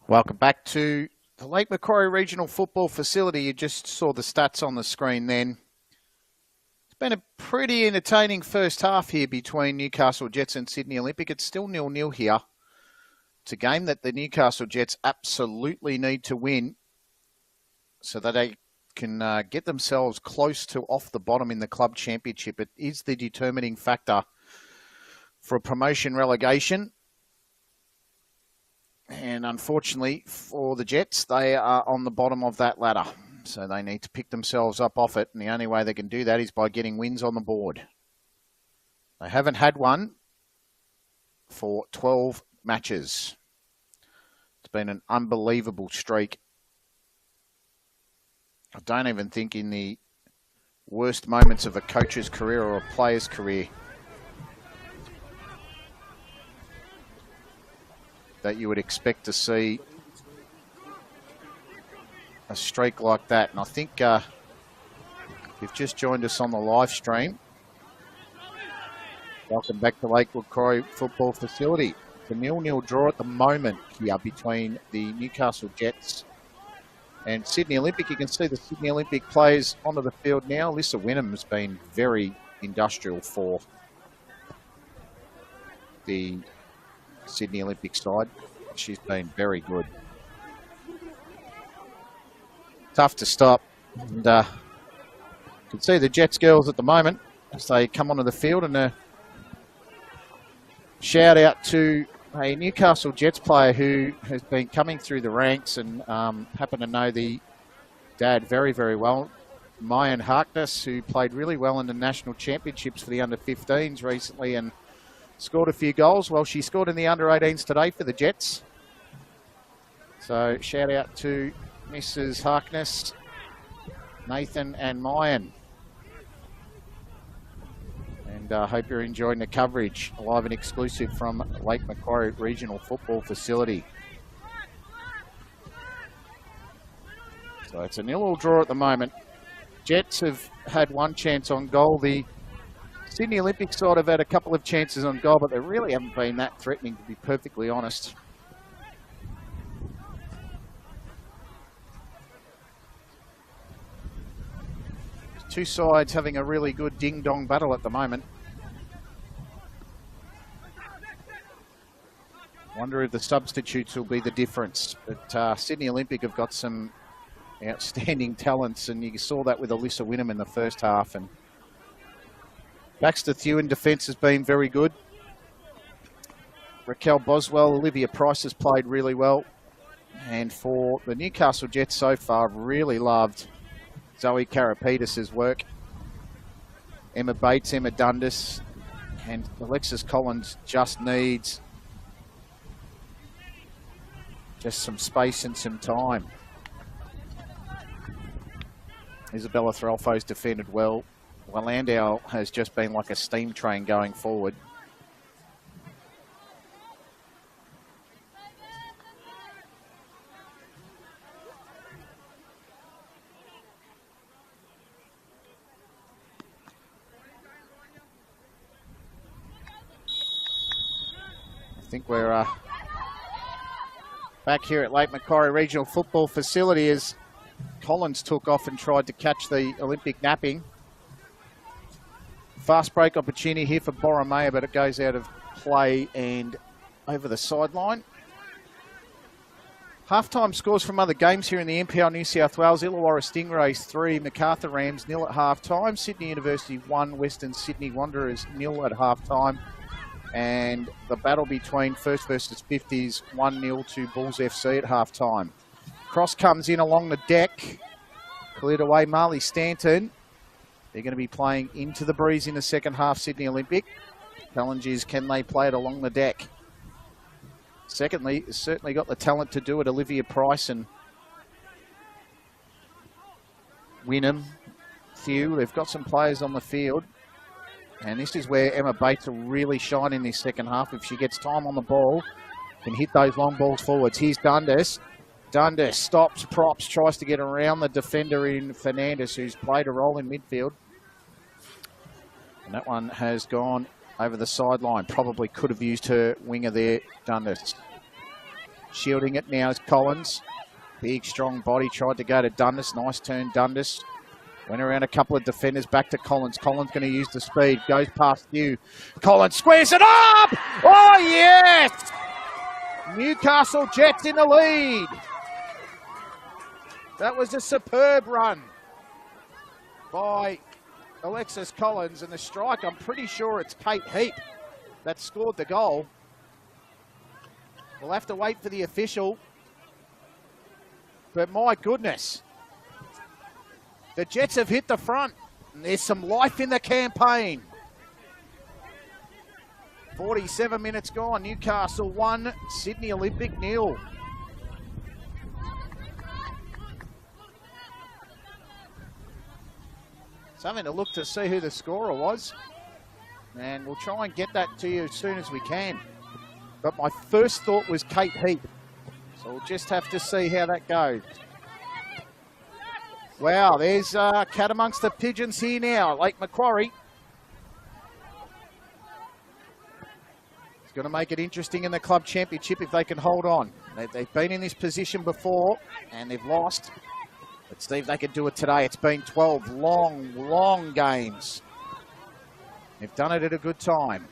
Welcome back to the Lake Macquarie Regional Football Facility. You just saw the stats on the screen then. It's been a pretty entertaining first half here between Newcastle Jets and Sydney Olympic. It's still 0-0 here. It's a game that the Newcastle Jets absolutely need to win so that they can get themselves close to off the bottom in the club championship. It is the determining factor for promotion relegation. And unfortunately for the Jets, they are on the bottom of that ladder. So they need to pick themselves up off it. And the only way they can do that is by getting wins on the board. They haven't had one for 12 matches. It's been an unbelievable streak. I don't even think in the worst moments of a coach's career or a player's career that you would expect to see a streak like that. And I think if you've just joined us on the live stream, welcome back to Lake Macquarie Football Facility. It's a 0-0 draw at the moment here between the Newcastle Jets and Sydney Olympic. You can see the Sydney Olympic players onto the field now. Alyssa Wynnum has been very industrial for the Sydney Olympic side. She's been very good. Tough to stop. And you can see the Jets girls at the moment as they come onto the field, and a shout out to a Newcastle Jets player who has been coming through the ranks and happen to know the dad very, very well. Mayan Harkness, who played really well in the national championships for the under-15s recently and scored a few goals. Well, she scored in the under-18s today for the Jets. So shout out to Mrs. Harkness, Nathan and Mayan. And I hope you're enjoying the coverage, live and exclusive from Lake Macquarie Regional Football Facility. So it's a 0-0 draw at the moment. Jets have had one chance on goal. The Sydney Olympic side have had a couple of chances on goal, but they really haven't been that threatening, to be perfectly honest. Two sides having a really good ding-dong battle at the moment. Wonder if the substitutes will be the difference. But Sydney Olympic have got some outstanding talents, and you saw that with Alyssa Wynnum in the first half. And Baxter Thew in defence has been very good. Raquel Boswell, Olivia Price has played really well. And for the Newcastle Jets so far, I've really loved Zoe Karapetis' work. Emma Bates, Emma Dundas, and Alexis Collins just needs just some space and some time. Isabella Threlfo's defended well. Landau has just been like a steam train going forward. I think we're back here at Lake Macquarie Regional Football Facility as Collins took off and tried to catch the Olympic napping. Fast break opportunity here for Borromeo, but it goes out of play and over the sideline. Half-time scores from other games here in the NPL New South Wales. Illawarra Stingrays 3, Macarthur Rams 0 at half-time. Sydney University 1, Western Sydney Wanderers 0 at half-time. And the battle between first versus 50s 1-0 to Bulls FC at half-time. Cross comes in along the deck. Cleared away Marley Stanton. They're going to be playing into the breeze in the second half, Sydney Olympic. Challenge is, can they play it along the deck? Secondly, certainly got the talent to do it. Olivia Price and Wynnum, Thew. They've got some players on the field. And this is where Emma Bates will really shine in this second half. If she gets time on the ball, can hit those long balls forwards. Here's Dundas. Dundas stops, props, tries to get around the defender in Fernandez, who's played a role in midfield. And that one has gone over the sideline. Probably could have used her winger there, Dundas. Shielding it now is Collins. Big, strong body, tried to go to Dundas. Nice turn, Dundas. Went around a couple of defenders, back to Collins. Collins going to use the speed, goes past you. Collins squares it up! Oh, yes! Newcastle Jets in the lead. That was a superb run by Alexis Collins, and the strike, I'm pretty sure it's Kate Heap that scored the goal. We'll have to wait for the official. But my goodness, the Jets have hit the front, and there's some life in the campaign. 47 minutes gone, Newcastle 1, Sydney Olympic 0. Something to look to see who the scorer was, and we'll try and get that to you as soon as we can. But my first thought was Kate Heap, so we'll just have to see how that goes. Wow, there's cat amongst the pigeons here now, Lake Macquarie. It's going to make it interesting in the club championship if they can hold on. They've been in this position before and they've lost. Let's see if they can do it today. It's been 12 long games. They've done it at a good time.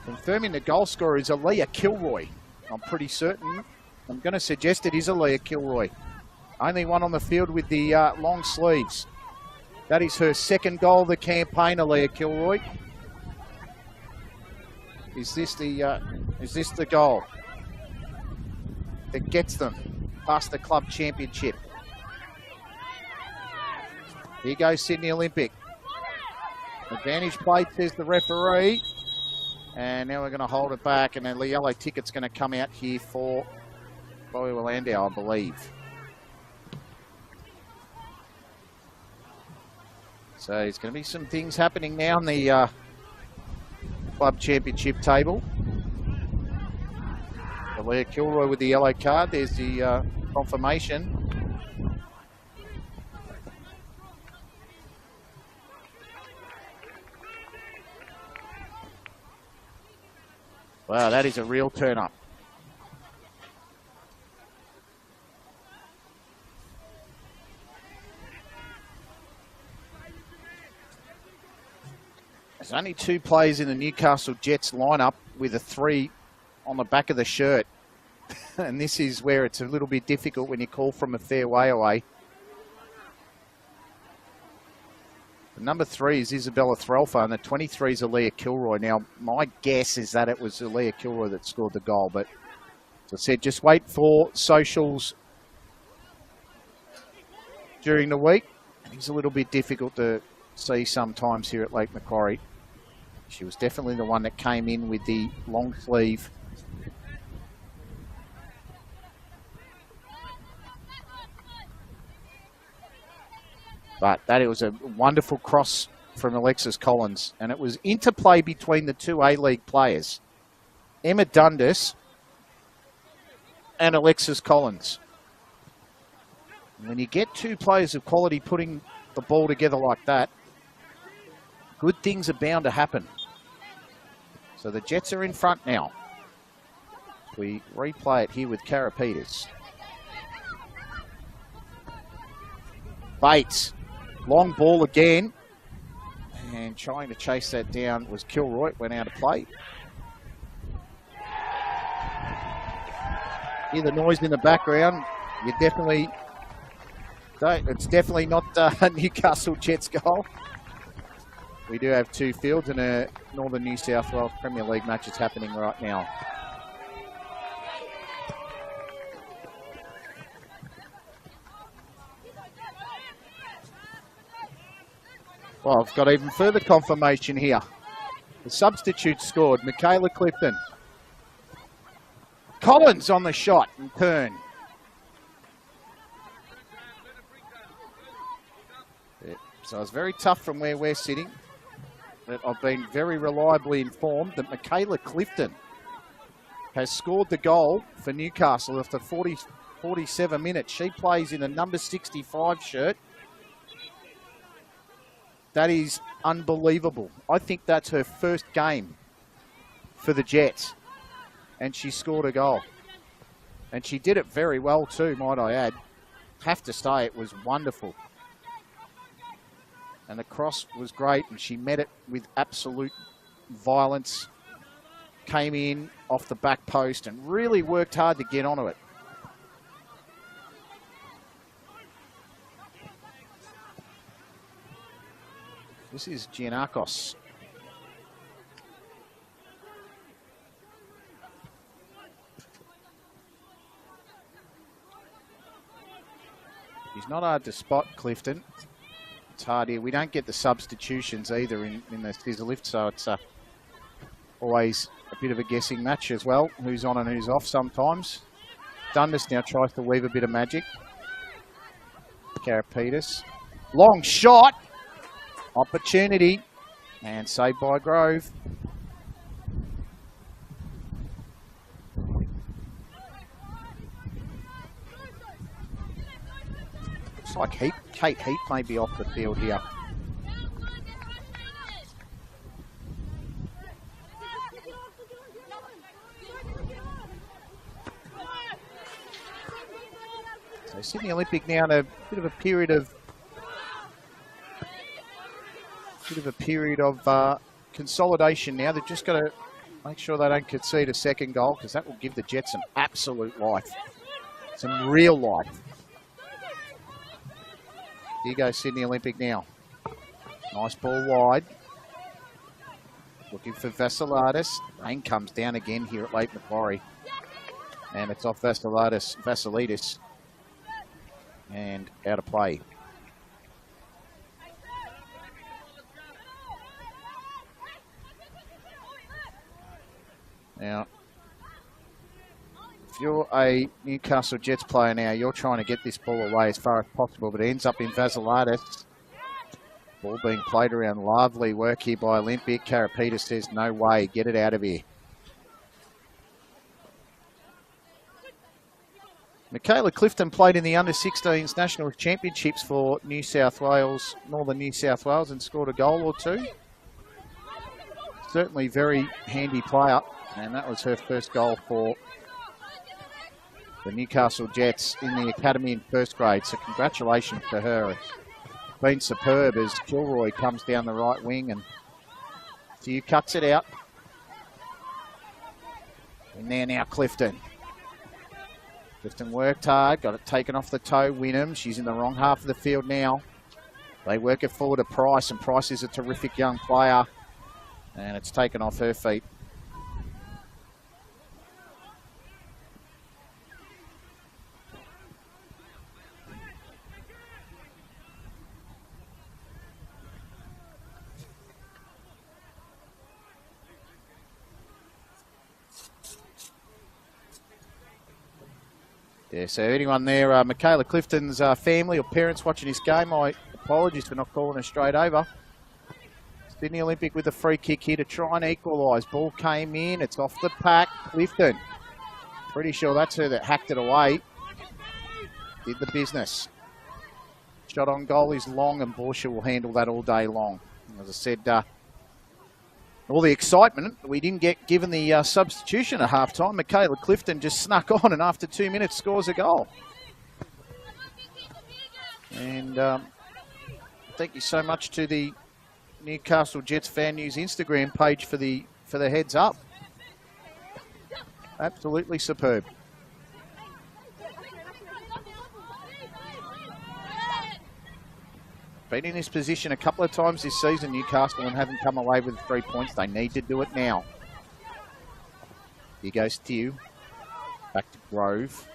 Confirming the goal scorer is Aaliyah Kilroy. I'm pretty certain. I'm going to suggest it is Aaliyah Kilroy. Only one on the field with the long sleeves. That is her second goal of the campaign, Aaliyah Kilroy. Is this the goal that gets them past the club championship? Here goes Sydney Olympic. Advantage played, says the referee. And now we're going to hold it back, and then the yellow ticket's going to come out here for Bowie Landau, I believe. So there's going to be some things happening now on the club championship table. Leah Kilroy with the yellow card. There's the confirmation. Wow, that is a real turn-up. There's only 2 players in the Newcastle Jets lineup with a 3 on the back of the shirt. And this is where it's a little bit difficult when you call from a fair way away. The number 3 is Isabella Threlfa, and the 23 is Aaliyah Kilroy. Now, my guess is that it was Aaliyah Kilroy that scored the goal, but as I said, just wait for socials during the week. It's a little bit difficult to see sometimes here at Lake Macquarie. She was definitely the one that came in with the long sleeve. But that it was a wonderful cross from Alexis Collins, and it was interplay between the 2 A-League players, Emma Dundas and Alexis Collins. And when you get 2 players of quality putting the ball together like that, good things are bound to happen. So the Jets are in front now. We replay it here with Cara Peters. Bates. Long ball again, and trying to chase that down was Kilroy. Went out of play. Hear the noise in the background. You definitely don't. It's definitely not Newcastle Jets goal. We do have 2 fields and a Northern New South Wales Premier League match is happening right now. Well, I've got even further confirmation here. The substitute scored, Michaela Clifton. Collins on the shot and turn. Yeah, so it's very tough from where we're sitting. But I've been very reliably informed that Michaela Clifton has scored the goal for Newcastle after 47 minutes. She plays in a number 65 shirt. That is unbelievable. I think that's her first game for the Jets. And she scored a goal. And she did it very well too, might I add. Have to say, it was wonderful. And the cross was great, and she met it with absolute violence. Came in off the back post and really worked hard to get onto it. This is Giannakos. He's not hard to spot, Clifton. It's hard here. We don't get the substitutions either in the scissor lift, so it's always a bit of a guessing match as well. Who's on and who's off sometimes. Dundas now tries to weave a bit of magic. Karapetis. Long shot. Opportunity. And saved by Grove. Looks like Kate Heap may be off the field here. So Sydney Olympic now in a bit of a period of consolidation now. They've just got to make sure they don't concede a second goal, because that will give the Jets some absolute life, some real life. Here goes Sydney Olympic now. Nice ball wide. Looking for Vassiliadis. Rain comes down again here at Lake Macquarie. And it's off Vassilidis. And out of play. Now, if you're a Newcastle Jets player now, you're trying to get this ball away as far as possible, but it ends up in Vasiliadis. Ball being played around. Lovely work here by Olympic. Karapetis says, no way, get it out of here. Michaela Clifton played in the Under-16s National Championships for New South Wales, Northern New South Wales, and scored a goal or two. Certainly very handy player, and that was her first goal for the Newcastle Jets in the academy in first grade. So congratulations to her. It's been superb as Kilroy comes down the right wing and Few cuts it out. And there now Clifton. Clifton worked hard, got it taken off the toe. Wynnum, she's in the wrong half of the field now. They work it forward to Price, and Price is a terrific young player. And it's taken off her feet. Yeah, so anyone there, Michaela Clifton's family or parents watching this game, my apologies for not calling her straight over. Sydney Olympic with a free kick here to try and equalise. Ball came in, it's off the pack. Clifton, pretty sure that's her that hacked it away. Did the business. Shot on goal is long, and Borsha will handle that all day long. As I said, all the excitement, we didn't get given the substitution at halftime. Michaela Clifton just snuck on, and after 2 minutes scores a goal. And thank you so much to the Newcastle Jets Fan News Instagram page for the heads up. Absolutely superb. Been in this position a couple of times this season, Newcastle, and haven't come away with 3 points. They need to do it now. Here goes Tew. Back to Grove.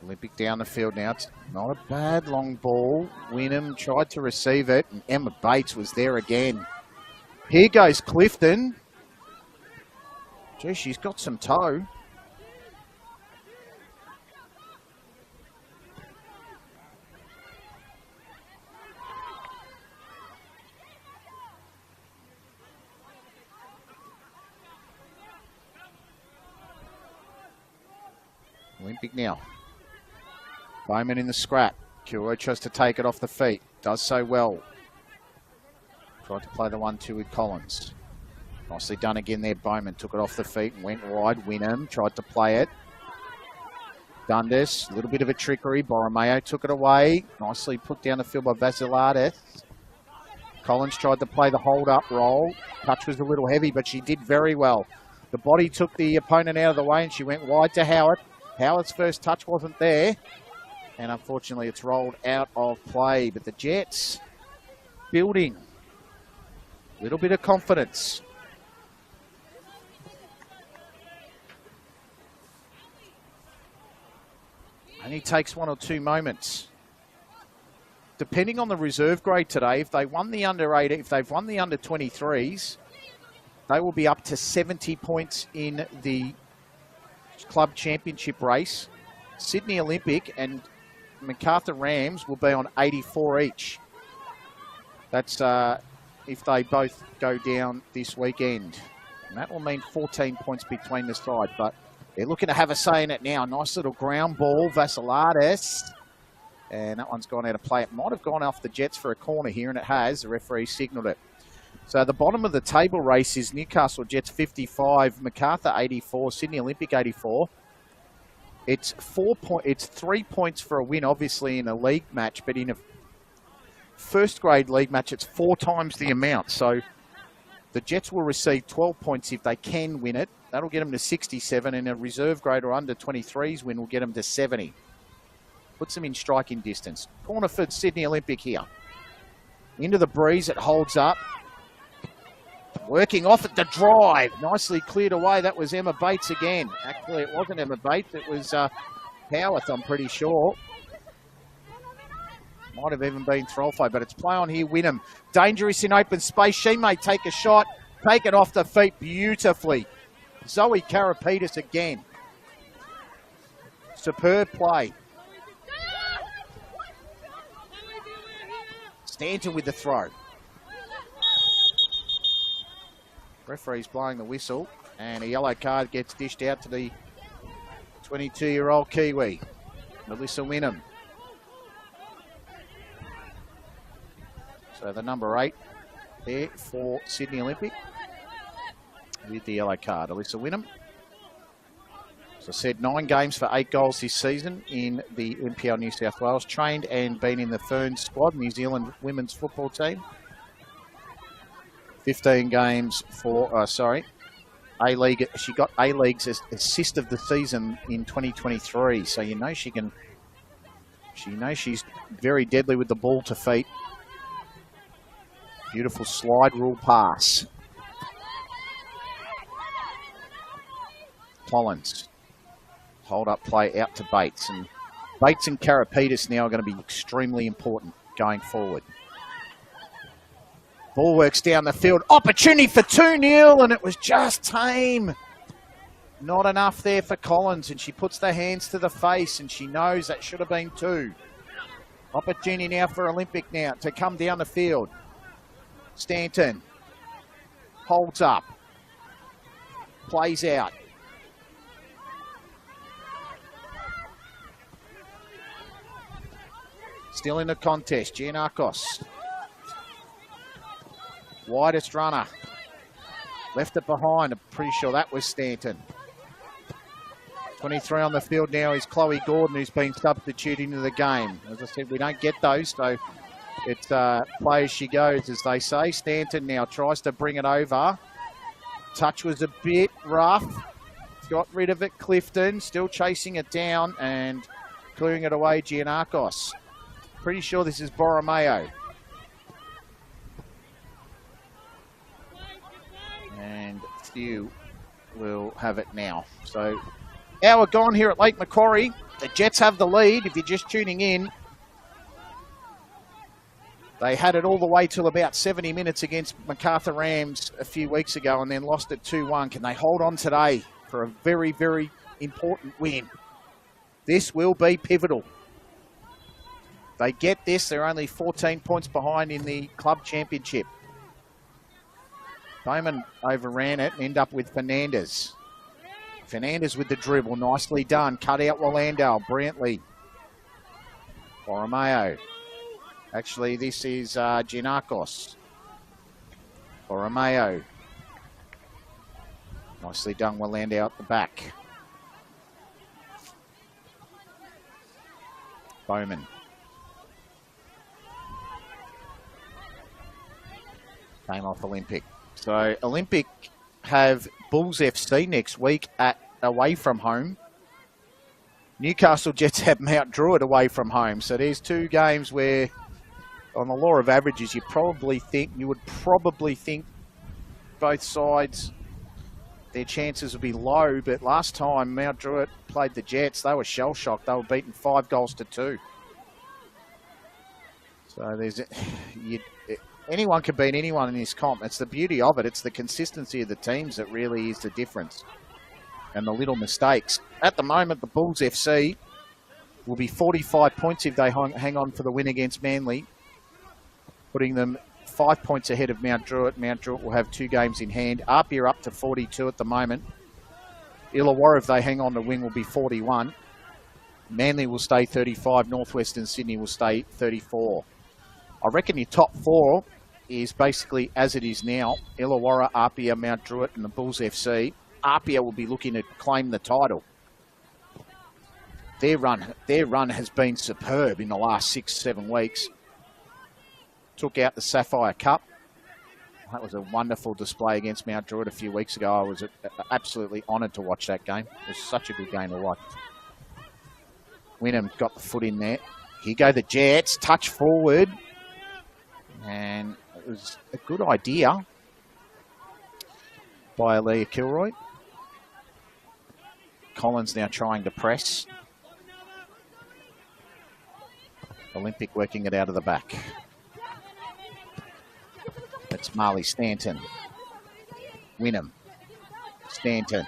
Olympic down the field now. It's not a bad long ball. Wynnum tried to receive it, and Emma Bates was there again. Here goes Clifton. Gee, she's got some toe. Olympic now. Bowman in the scrap. Kilroy tries to take it off the feet. Does so well. Tried to play the 1-2 with Collins. Nicely done again there. Bowman took it off the feet and went wide. Wynnum tried to play it. Dundas, a little bit of a trickery. Borromeo took it away. Nicely put down the field by Vasilades. Collins tried to play the hold-up role. Touch was a little heavy, but she did very well. The body took the opponent out of the way and she went wide to Howard. Howard's first touch wasn't there. And unfortunately, it's rolled out of play. But the Jets building. A little bit of confidence. Only takes 1 or 2 moments. Depending on the reserve grade today, if they won the under 8, if they've won the under 23s, they will be up to 70 points in the club championship race. Sydney Olympic and MacArthur Rams will be on 84 each. That's if they both go down this weekend. And that will mean 14 points between the side, but they're looking to have a say in it now. Nice little ground ball, Vasilades. And that one's gone out of play. It might have gone off the Jets for a corner here, and it has. The referee signalled it. So the bottom of the table race is Newcastle Jets 55, MacArthur 84, Sydney Olympic 84. It's 3 points for a win, obviously, in a league match, but in a first grade league match, it's 4 times the amount. So the Jets will receive 12 points if they can win it. That'll get them to 67, and a reserve grade or under 23s win will get them to 70. Puts them in striking distance. Corner for Sydney Olympic here. Into the breeze, it holds up. Working off at the drive. Nicely cleared away. That was Emma Bates again. Actually, it wasn't Emma Bates. It was Howarth, I'm pretty sure. Might have even been Throlfo, but it's play on here. Wynnum. Dangerous in open space. She may take a shot. Take it off the feet beautifully. Zoe Karapetis again. Superb play. Stanton with the throw. Referee's blowing the whistle, and a yellow card gets dished out to the 22-year-old Kiwi, Melissa Wynnum. So the number 8 there for Sydney Olympic with the yellow card, Alyssa Wynnum. As I said, 9 games for 8 goals this season in the NPL New South Wales. Trained and been in the Ferns squad, New Zealand women's football team. 15 games for, A-League. She got A-League's assist of the season in 2023. So you know she's very deadly with the ball to feet. Beautiful slide rule pass. Collins. Hold up play out to Bates. And Bates and Karapetis now are going to be extremely important going forward. Ball works down the field. Opportunity for 2-0, and it was just tame. Not enough there for Collins, and she puts the hands to the face, and she knows that should have been 2. Opportunity now for Olympic now to come down the field. Stanton holds up. Plays out. Still in the contest, Giannakos. Widest runner. Left it behind. I'm pretty sure that was Stanton. 23 on the field now is Chloe Gordon, who's been substituted into the game. As I said, we don't get those, so it's play as she goes, as they say. Stanton now tries to bring it over. Touch was a bit rough. Got rid of it, Clifton. Still chasing it down and clearing it away, Giannakos. Pretty sure this is Borromeo. And Thew will have it now. So, hour gone here at Lake Macquarie. The Jets have the lead, if you're just tuning in. They had it all the way till about 70 minutes against MacArthur Rams a few weeks ago and then lost it 2-1. Can they hold on today for a very, very important win? This will be pivotal. They get this, they're only 14 points behind in the club championship. Bowman overran it and end up with Fernandez. Fernandez with the dribble. Nicely done. Cut out Willandale. Brilliantly. Borromeo. Actually, this is Giannakos. Borromeo. Nicely done. Willandale at the back. Bowman. Came off Olympic. So Olympic have Bulls FC next week away from home. Newcastle Jets have Mount Druitt away from home. So there's two games where, on the law of averages, you would probably think both sides, their chances would be low. But last time Mount Druitt played the Jets, they were shell-shocked. They were beaten 5-2. So anyone can beat anyone in this comp. It's the beauty of it. It's the consistency of the teams that really is the difference. And the little mistakes. At the moment, the Bulls FC will be 45 points if they hang on for the win against Manly, putting them 5 points ahead of Mount Druitt. Mount Druitt will have 2 games in hand. Apia up to 42 at the moment. Illawarra, if they hang on to win, will be 41. Manly will stay 35. Northwestern Sydney will stay 34. I reckon your top 4 is basically as it is now. Illawarra, Apia, Mount Druitt and the Bulls FC. Apia will be looking to claim the title. Their run has been superb in the last 6-7 weeks. Took out the Sapphire Cup. That was a wonderful display against Mount Druitt a few weeks ago. I was absolutely honoured to watch that game. It was such a good game to watch. Wynnum got the foot in there. Here go the Jets. Touch forward. And it was a good idea by Aaliyah Kilroy. Collins now trying to press. Olympic working it out of the back. That's Marley Stanton. Wynnum. Stanton.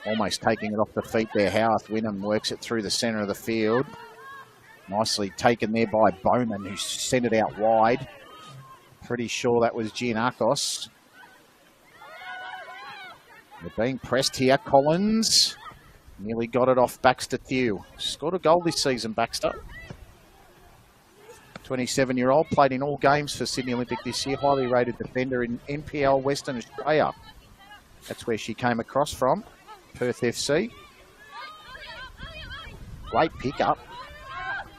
Almost taking it off the feet there. Howarth. Wynnum works it through the centre of the field. Nicely taken there by Bowman, who sent it out wide. Pretty sure that was Giannakos. They're being pressed here. Collins nearly got it off Baxter Thew. Scored a goal this season, Baxter. 27-year-old, played in all games for Sydney Olympic this year. Highly rated defender in NPL Western Australia. That's where she came across from. Perth FC. Great pickup.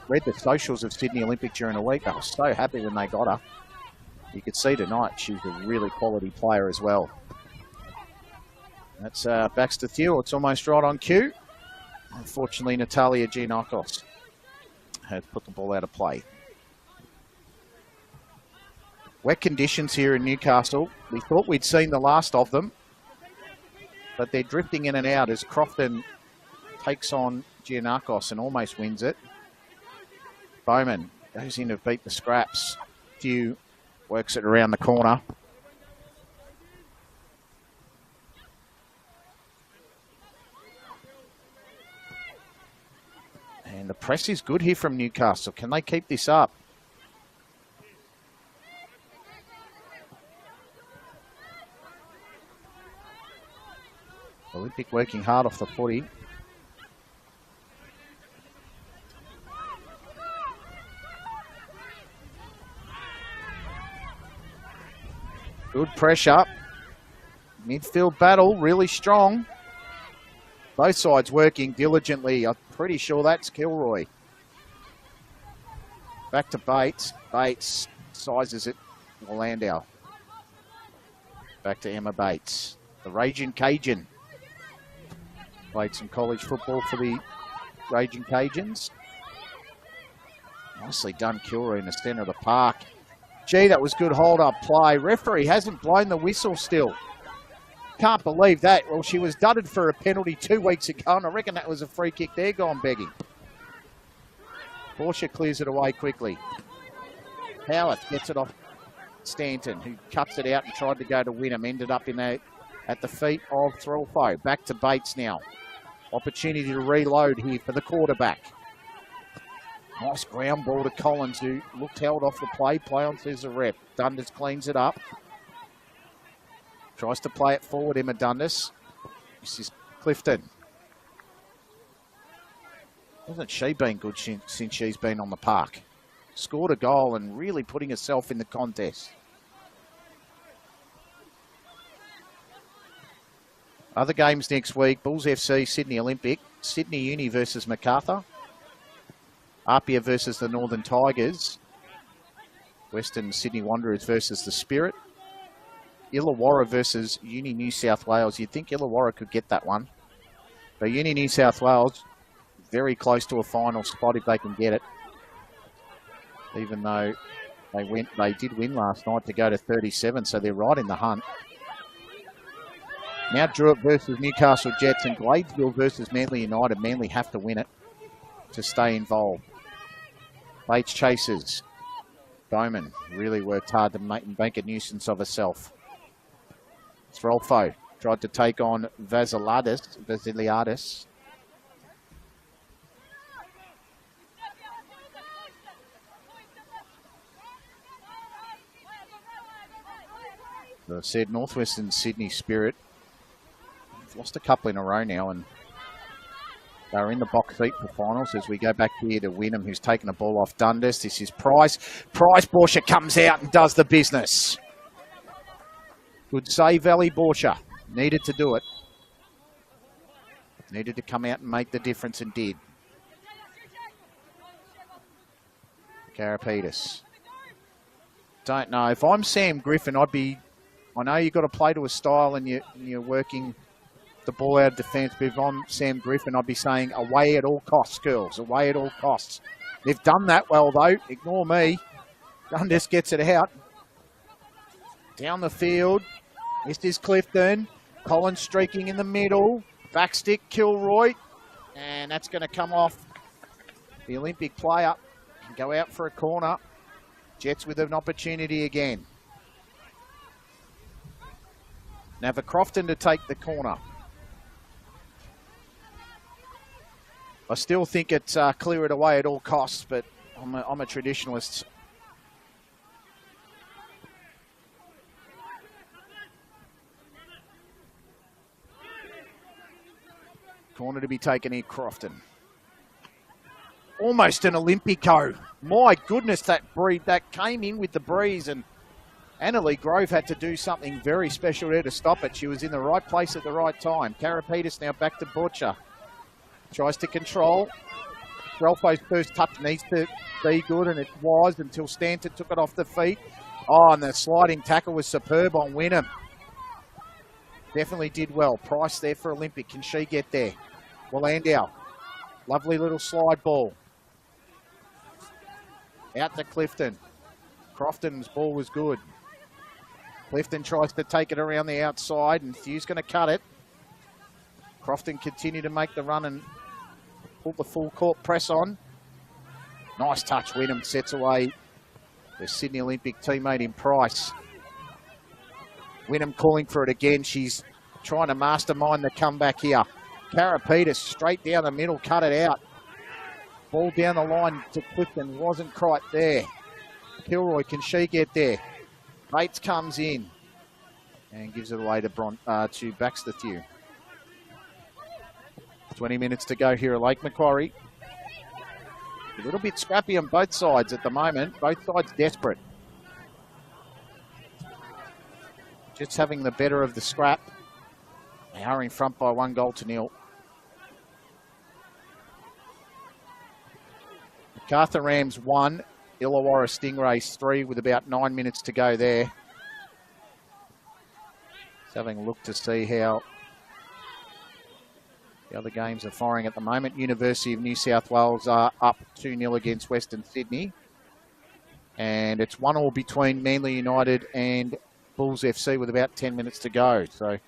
Read the socials of Sydney Olympic during the week. They were so happy when they got her. You could see tonight she's a really quality player as well. That's Baxter Thew. It's almost right on cue. Unfortunately, Natalia Giannakos has put the ball out of play. Wet conditions here in Newcastle. We thought we'd seen the last of them, but they're drifting in and out as Crofton takes on Giannakos and almost wins it. Bowman goes in to beat the scraps. Thew works it around the corner. And the press is good here from Newcastle. Can they keep this up? Olympic working hard off the footy. Good pressure. Midfield battle, really strong. Both sides working diligently. I'm pretty sure that's Kilroy. Back to Bates. Bates sizes it. Landau. Back to Emma Bates. The Raging Cajun. Played some college football for the Raging Cajuns. Nicely done, Kilroy in the centre of the park. Gee, that was good hold-up play. Referee hasn't blown the whistle still. Can't believe that. Well, she was dudded for a penalty 2 weeks ago, and I reckon that was a free kick there gone begging. Porsche clears it away quickly. Howarth gets it off Stanton, who cuts it out and tried to go to Wynnum. Ended up at the feet of Threlfo. Back to Bates now. Opportunity to reload here for the quarterback. Nice ground ball to Collins, who looked held off the play. Play on, says the ref. Dundas cleans it up. Tries to play it forward, Emma Dundas. This is Clifton. Hasn't she been good since she's been on the park? Scored a goal and really putting herself in the contest. Other games next week, Bulls FC, Sydney Olympic, Sydney Uni versus Macarthur, Apia versus the Northern Tigers, Western Sydney Wanderers versus the Spirit, Illawarra versus Uni New South Wales. You'd think Illawarra could get that one. But Uni New South Wales, very close to a final spot if they can get it. Even though they did win last night to go to 37, so they're right in the hunt. Now Druitt versus Newcastle Jets and Gladesville versus Manly United. Manly have to win it to stay involved. Bates chases. Bowman really worked hard to make a nuisance of herself. Throlfo tried to take on Vasiliadis. As I said, Northwestern Sydney Spirit lost a couple in a row now, and they're in the box seat for finals as we go back here to Wynnum, who's taken the ball off Dundas. This is Price. Borsha comes out and does the business. Good save, Valley Borsha. Needed to do it. Needed to come out and make the difference, and did. Karapetis. Don't know. If I'm Sam Griffin, I know you've got to play to a style and you're working the ball out of defence, but if I'm Sam Griffin, I'd be saying away at all costs, girls, away at all costs. They've done that well, though. Ignore me. Dundas gets it out. Down the field. This is Clifton. Collins streaking in the middle. Backstick, Kilroy. And that's going to come off the Olympic player and go out for a corner. Jets with an opportunity again. Now for Crofton to take the corner. I still think it's clear it away at all costs, but I'm a traditionalist. Corner to be taken here, Crofton. Almost an Olympico. My goodness, that came in with the breeze, and Annalie Grove had to do something very special there to stop it. She was in the right place at the right time. Karapetis now back to Butcher. Tries to control. Ralpho's first touch needs to be good, and it was until Stanton took it off the feet. Oh, and the sliding tackle was superb on Wynnum. Definitely did well. Price there for Olympic. Can she get there? Willandow. Lovely little slide ball. Out to Clifton. Crofton's ball was good. Clifton tries to take it around the outside, and Thew's going to cut it. Crofton continue to make the run and pull the full court press on. Nice touch. Wynnum sets away the Sydney Olympic teammate in Price. Wynnum calling for it again. She's trying to mastermind the comeback here. Karapetis straight down the middle, cut it out. Ball down the line to Clifton, wasn't quite there. Kilroy, can she get there? Bates comes in and gives it away to Baxter Thew. 20 minutes to go here at Lake Macquarie. A little bit scrappy on both sides at the moment. Both sides desperate. Just having the better of the scrap. They are in front by 1-0. Macarthur Rams 1, Illawarra Stingrays 3 with about 9 minutes to go there. Just having a look to see how the other games are firing at the moment. University of New South Wales are up 2-0 against Western Sydney. And it's 1-1 between Manly United and Bulls FC with about 10 minutes to go. So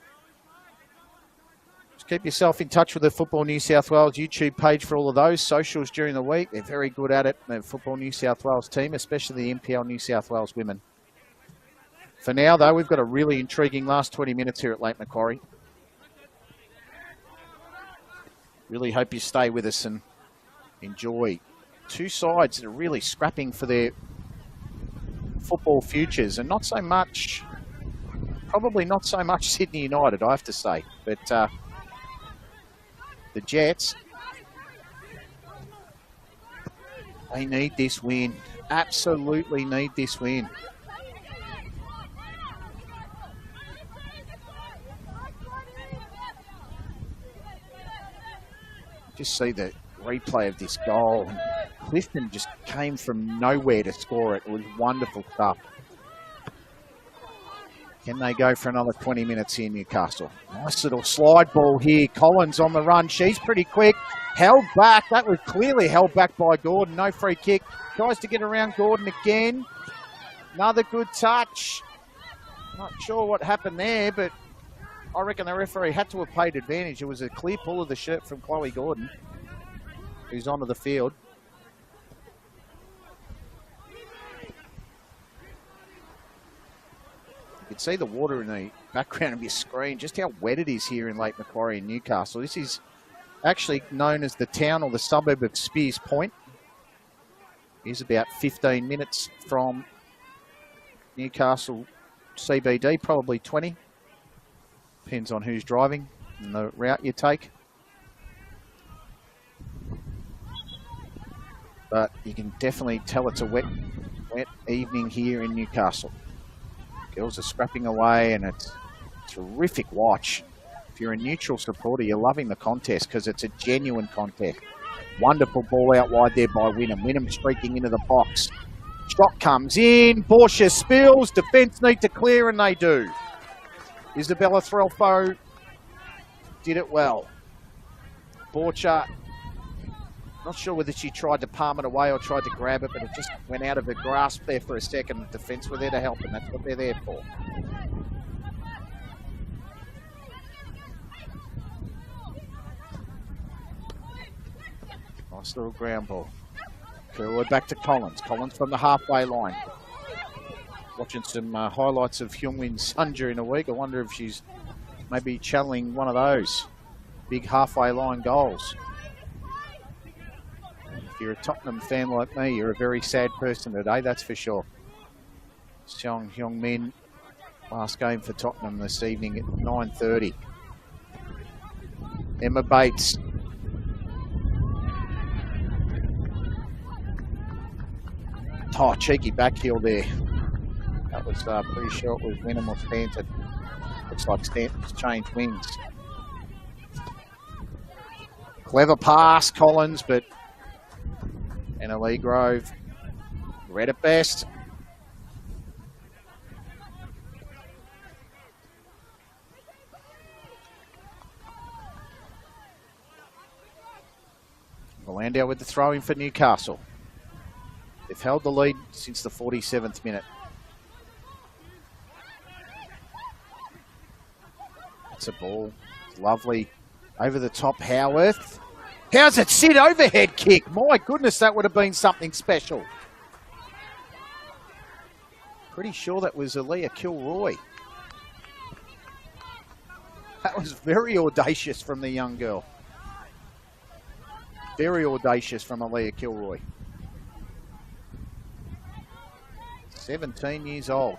just keep yourself in touch with the Football New South Wales YouTube page for all of those socials during the week. They're very good at it, the Football New South Wales team, especially the NPL New South Wales women. For now, though, we've got a really intriguing last 20 minutes here at Lake Macquarie. Really hope you stay with us and enjoy. Two sides that are really scrapping for their football futures, and not so much Probably not so much Sydney United, I have to say. But the Jets, they need this win. Absolutely need this win. Just see the replay of this goal. Clifton just came from nowhere to score it. It was wonderful stuff. Can they go for another 20 minutes here, Newcastle? Nice little slide ball here. Collins on the run. She's pretty quick. Held back. That was clearly held back by Gordon. No free kick. Tries to get around Gordon again. Another good touch. Not sure what happened there, but I reckon the referee had to have paid advantage. It was a clear pull of the shirt from Chloe Gordon, who's onto the field. You can see the water in the background of your screen, just how wet it is here in Lake Macquarie in Newcastle. This is actually known as the town or the suburb of Spears Point. It's about 15 minutes from Newcastle CBD, probably 20. Depends on who's driving and the route you take. But you can definitely tell it's a wet evening here in Newcastle. Girls are scrapping away and it's a terrific watch. If you're a neutral supporter, you're loving the contest because it's a genuine contest. Wonderful ball out wide there by Wynnum. Wynnum streaking into the box. Shot comes in. Porsche spills. Defence need to clear, and they do. Isabella Threlfo did it well. Borcha, not sure whether she tried to palm it away or tried to grab it, but it just went out of her grasp there for a second. The defence were there to help, and that's what they're there for. Nice little ground ball. Curlwood back to Collins. Collins from the halfway line. Watching some highlights of Hyungwin's son during the week. I wonder if she's maybe channeling one of those big halfway line goals. If you're a Tottenham fan like me, you're a very sad person today, that's for sure. Seong Hyung-min, last game for Tottenham this evening at 9:30. Emma Bates. Oh, cheeky back heel there. That was pretty sure it was Wynnum or Stanton. Looks like Stanton's changed wings. Clever pass, Collins, but Anna Lee Grove read it best. Landau with the throw in for Newcastle. They've held the lead since the 47th minute. It's a ball. It's lovely. Over the top, Howarth. How's it sit? Overhead kick. My goodness, that would have been something special. Pretty sure that was Aaliyah Kilroy. That was very audacious from the young girl. Very audacious from Aaliyah Kilroy. 17 years old.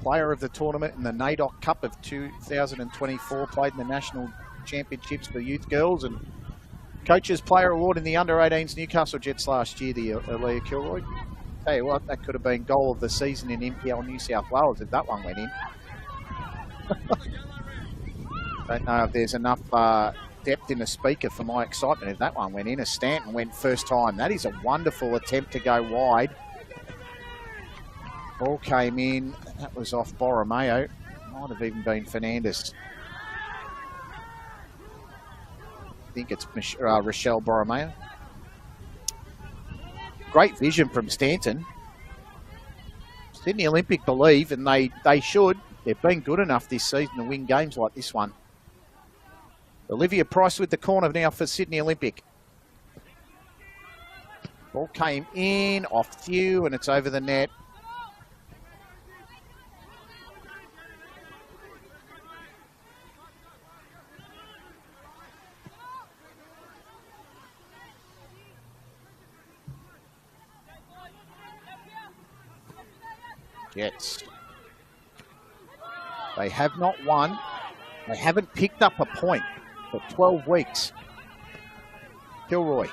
Player of the tournament in the NAIDOC Cup of 2024. Played in the National Championships for youth girls and Coaches Player Award in the Under-18s Newcastle Jets last year, the Aaliyah Kilroy. Tell you what, that could have been goal of the season in NPL New South Wales if that one went in. Don't know if there's enough depth in the speaker for my excitement if that one went in. As Stanton went first time. That is a wonderful attempt to go wide. Ball came in. That was off Borromeo. Might have even been Fernandez. I think it's Rochelle Borromeo. Great vision from Stanton. Sydney Olympic believe, and they should. They've been good enough this season to win games like this one. Olivia Price with the corner now for Sydney Olympic. Ball came in, off Thew, and it's over the net. Jets They have not won. They haven't picked up a point for 12 weeks. Kilroy.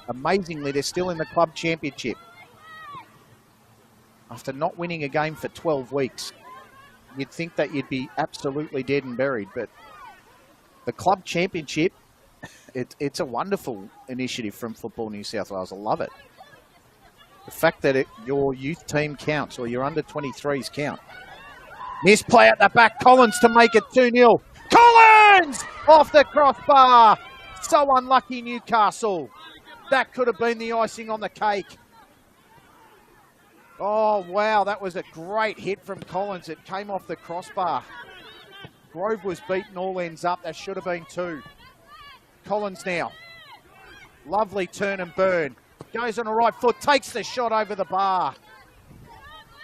Amazingly, they're still in the club championship after not winning a game for 12 weeks. You'd think that you'd be absolutely dead and buried, but the club championship, it's a wonderful initiative from Football New South Wales. I love it. The fact that your youth team counts or your under-23s count. Misplay at the back, Collins to make it 2-0. Collins! Off the crossbar. So unlucky, Newcastle. That could have been the icing on the cake. Oh, wow, that was a great hit from Collins. It came off the crossbar. Grove was beaten all ends up. That should have been 2. Collins now. Lovely turn and burn. Goes on the right foot, takes the shot over the bar.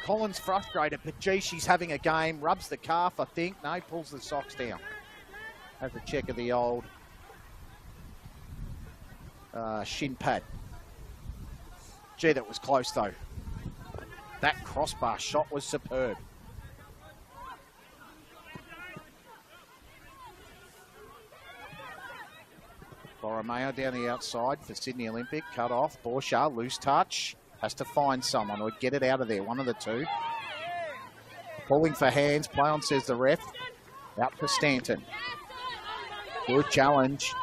Collins frustrated, but gee, she's having a game. Rubs the calf, I think. No, pulls the socks down. Has a check of the old shin pad. Gee, that was close though. That crossbar shot was superb. Borromeo down the outside for Sydney Olympic. Cut off. Borshaw, loose touch. Has to find someone or get it out of there. One of the two. Calling for hands. Play on, says the ref. Out for Stanton. Good challenge.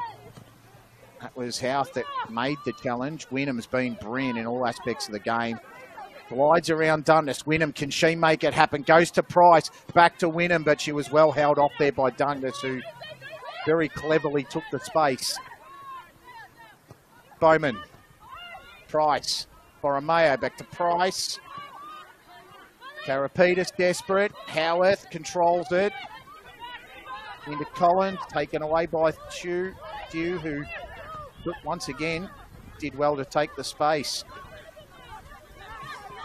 That was Houth that made the challenge. Wynnham's been brilliant in all aspects of the game. Glides around Dundas. Wynnham, can she make it happen? Goes to Price. Back to Wynnham, but she was well held off there by Dundas, who very cleverly took the space. Bowman. Price. Borromeo back to Price. Karapetis desperate. Howarth controls it. Into Collins. Taken away by Dew, who once again did well to take the space.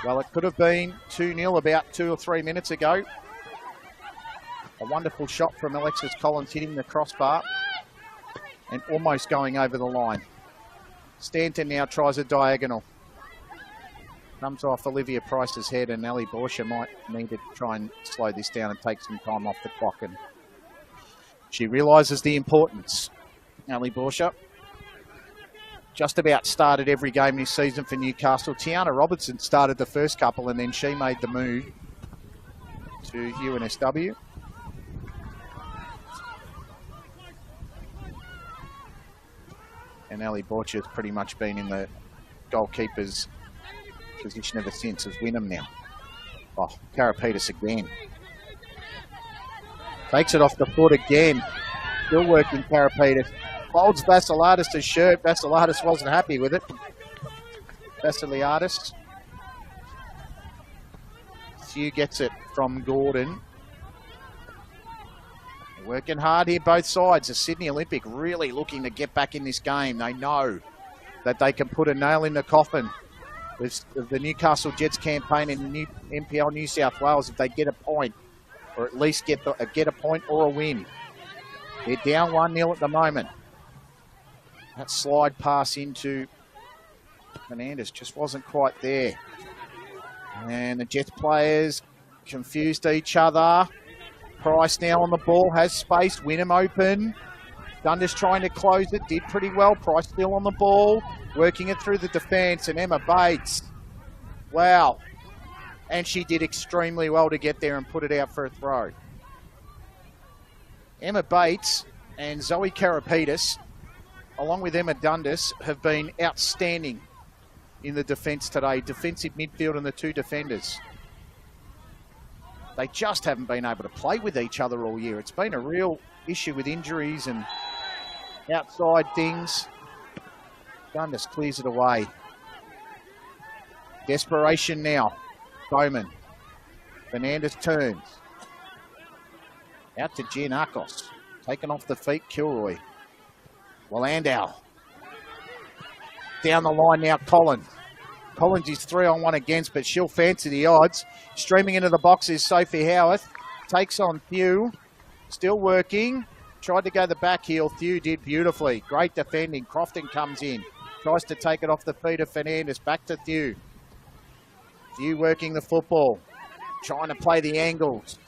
Well, it could have been 2-0 about 2 or 3 minutes ago. A wonderful shot from Alexis Collins hitting the crossbar and almost going over the line. Stanton now tries a diagonal. Comes off Olivia Price's head, and Ellie Borshaw might need to try and slow this down and take some time off the clock. And she realises the importance. Ellie Borshaw just about started every game this season for Newcastle. Tiana Robertson started the first couple, and then she made the move to NSW. And Ali Borcher's pretty much been in the goalkeeper's position ever since, as Wynnham now. Oh, Karapetis again. Takes it off the foot again. Still working Karapetis. Folds Vassiliadis' shirt. Vassiliadis wasn't happy with it. Vassiliadis. Sue gets it from Gordon. Working hard here, both sides. The Sydney Olympic really looking to get back in this game. They know that they can put a nail in the coffin with the Newcastle Jets campaign in the new NPL New South Wales if they get a point, or at least get a point or a win. They're down 1-0 at the moment. That slide pass into Fernandez just wasn't quite there. And the Jets players confused each other. Price now on the ball, has space. Wynnham open. Dundas trying to close it, did pretty well. Price still on the ball, working it through the defence, and Emma Bates. Wow. And she did extremely well to get there and put it out for a throw. Emma Bates and Zoe Karapetis, along with Emma Dundas, have been outstanding in the defence today. Defensive midfield and the two defenders. They just haven't been able to play with each other all year. It's been a real issue with injuries and outside things. Dundas clears it away. Desperation now. Bowman. Fernandez turns. Out to Giannakos. Taken off the feet, Kilroy. Wallandau. Down the line now, Collins. Collins is 3-on-1 against, but she'll fancy the odds. Streaming into the box is Sophie Howarth. Takes on Thew. Still working. Tried to go the back heel. Thew did beautifully. Great defending. Crofton comes in. Tries to take it off the feet of Fernandez. Back to Thew. Thew working the football. Trying to play the angles.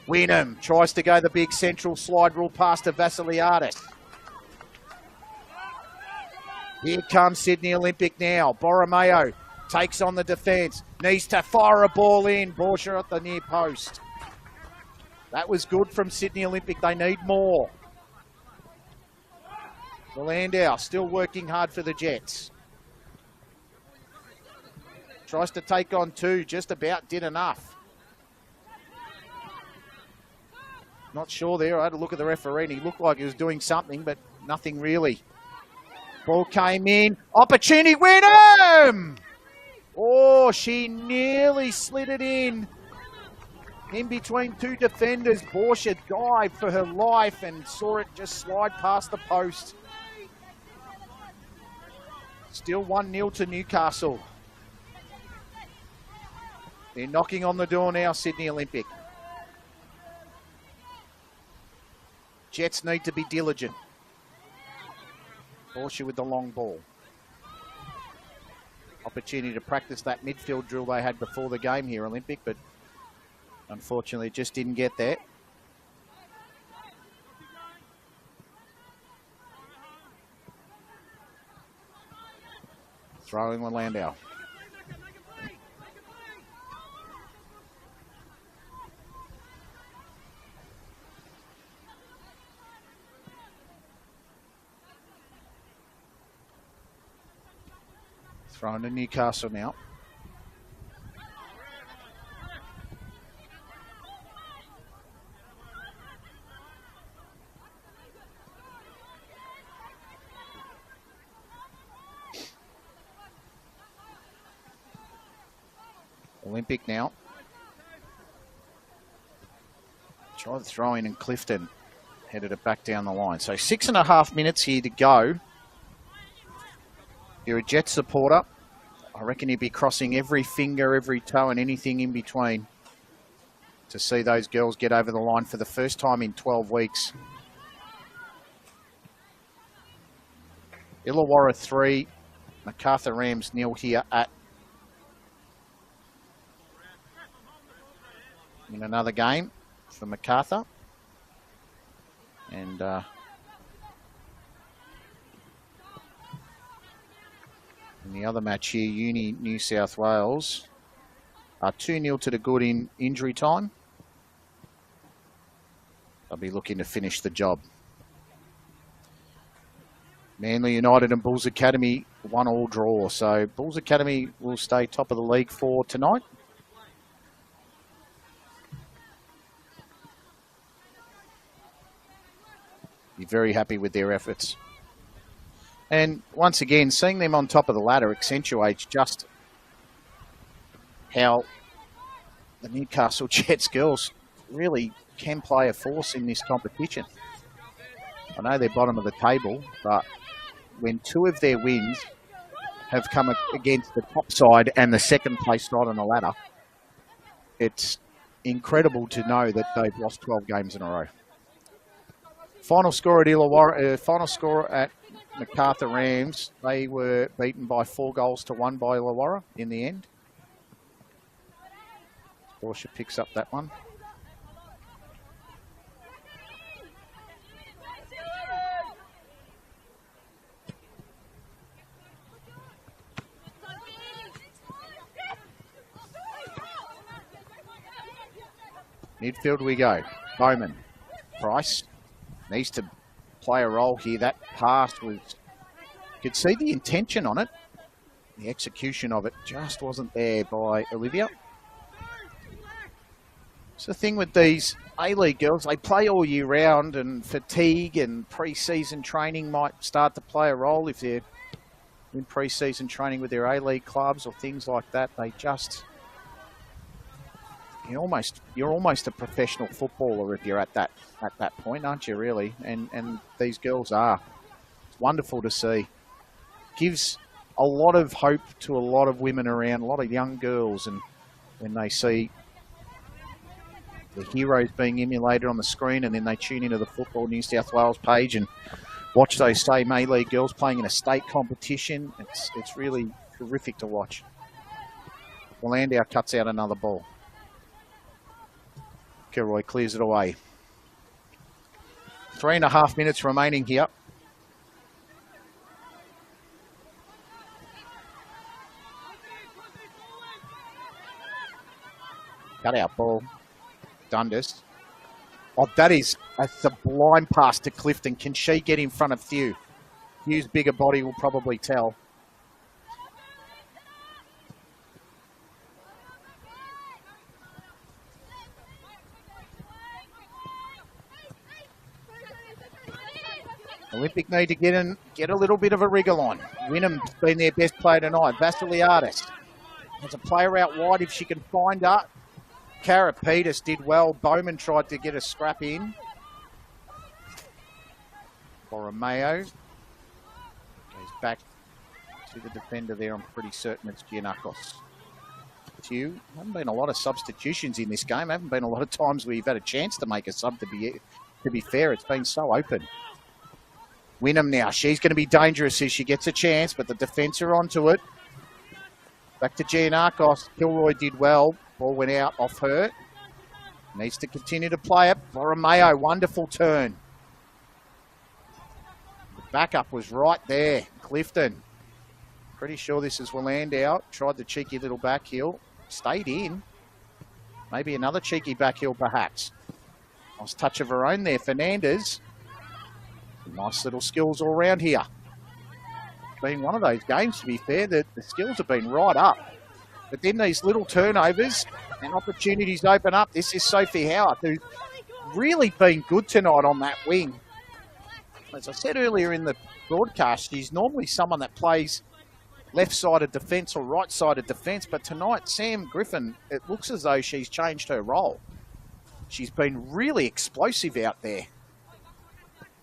Wynnum tries to go the big central slide rule past to Vassiliadis. Here comes Sydney Olympic now. Borromeo takes on the defence. Needs to fire a ball in. Borscher at the near post. That was good from Sydney Olympic. They need more. The Landau still working hard for the Jets. Tries to take on two. Just about did enough. Not sure there. I had a look at the referee and he looked like he was doing something, but nothing really. Ball came in. Opportunity, Wynnum! Oh, she nearly slid it in between two defenders. Borscher dived for her life and saw it just slide past the post. Still 1-0 to Newcastle. They're knocking on the door now, Sydney Olympic. Jets need to be diligent. Borscher with the long ball. Opportunity to practice that midfield drill they had before the game here, Olympic, but unfortunately just didn't get there. Throwing the Landau. Thrown to Newcastle now. Olympic now. Tried throwing and Clifton headed it back down the line. So 6.5 minutes here to go. You're a Jet supporter. I reckon you'd be crossing every finger, every toe and anything in between to see those girls get over the line for the first time in 12 weeks. Illawarra 3, MacArthur Rams 0 here in another game for MacArthur. And in the other match here, Uni New South Wales are 2-0 to the good in injury time. They'll be looking to finish the job. Manly United and Bulls Academy 1-1 draw. So Bulls Academy will stay top of the league for tonight. Be very happy with their efforts. And once again, seeing them on top of the ladder accentuates just how the Newcastle Jets girls really can play a force in this competition. I know they're bottom of the table, but when two of their wins have come against the top side and the second place side on the ladder, it's incredible to know that they've lost 12 games in a row. Final score at Illawarra, final score at MacArthur Rams, they were beaten by 4-1 by Illawarra in the end. Borscher picks up that one. Midfield we go. Bowman. Price needs to play a role here. That pass was, you could see the intention on it. The execution of it just wasn't there by Olivia. It's the thing with these A-League girls, they play all year round, and fatigue and pre-season training might start to play a role if they're in pre-season training with their A-League clubs or things like that. They just, you're almost a professional footballer if you're at that point, aren't you, really? And these girls are. It's wonderful to see. Gives a lot of hope to a lot of women around, a lot of young girls, and when they see the heroes being emulated on the screen, and then they tune into the Football New South Wales page and watch those same A-League girls playing in a state competition. It's really terrific to watch. Landau cuts out another ball. Kilroy clears it away. 3.5 minutes remaining here. Cut out ball. Dundas. Oh, that is a sublime pass to Clifton. Can she get in front of Thew? Thew's bigger body will probably tell. Olympic need to get a little bit of a wriggle on. Wynnham's been their best player tonight. Vassiliadis has a player out wide if she can find her. Karapetis did well. Bowman tried to get a scrap in. Borromeo goes back to the defender there. I'm pretty certain it's Giannakos. Thew. Haven't been a lot of substitutions in this game. Haven't been a lot of times where you've had a chance to make a sub. To be fair, it's been so open. Wynnham now. She's going to be dangerous if she gets a chance, but the defence are onto it. Back to Giannakos. Kilroy did well. Ball went out off her. Needs to continue to play it. Borromeo, wonderful turn. The backup was right there. Clifton. Pretty sure this is Willandow. Tried the cheeky little back heel. Stayed in. Maybe another cheeky back heel perhaps. Nice touch of her own there. Fernandez. Nice little skills all around here. It's been one of those games, to be fair, that the skills have been right up. But then these little turnovers and opportunities open up. This is Sophie Howard, who's really been good tonight on that wing. As I said earlier in the broadcast, she's normally someone that plays left-sided defence or right-sided defence. But tonight, Sam Griffin, it looks as though she's changed her role. She's been really explosive out there.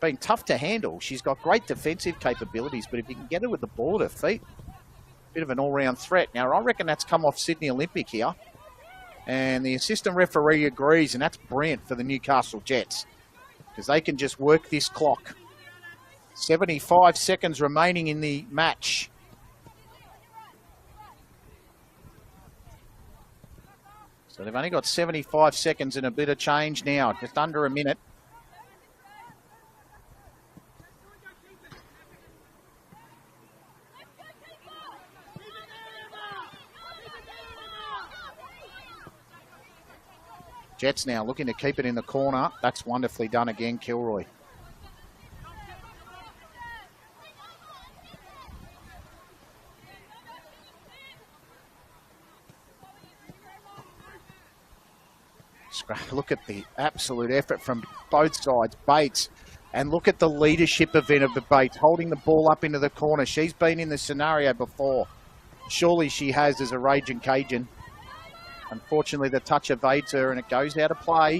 Been tough to handle. She's got great defensive capabilities, but if you can get her with the ball at her feet, bit of an all-round threat. Now, I reckon that's come off Sydney Olympic here, and the assistant referee agrees, and that's brilliant for the Newcastle Jets, because they can just work this clock. 75 seconds remaining in the match. So they've only got 75 seconds and a bit of change now, just under a minute. Jets now looking to keep it in the corner. That's wonderfully done again, Kilroy. Look at the absolute effort from both sides. Bates, and look at the leadership event of the Bates, holding the ball up into the corner. She's been in this scenario before. Surely she has as a Raging Cajun. Unfortunately, the touch evades her and it goes out of play.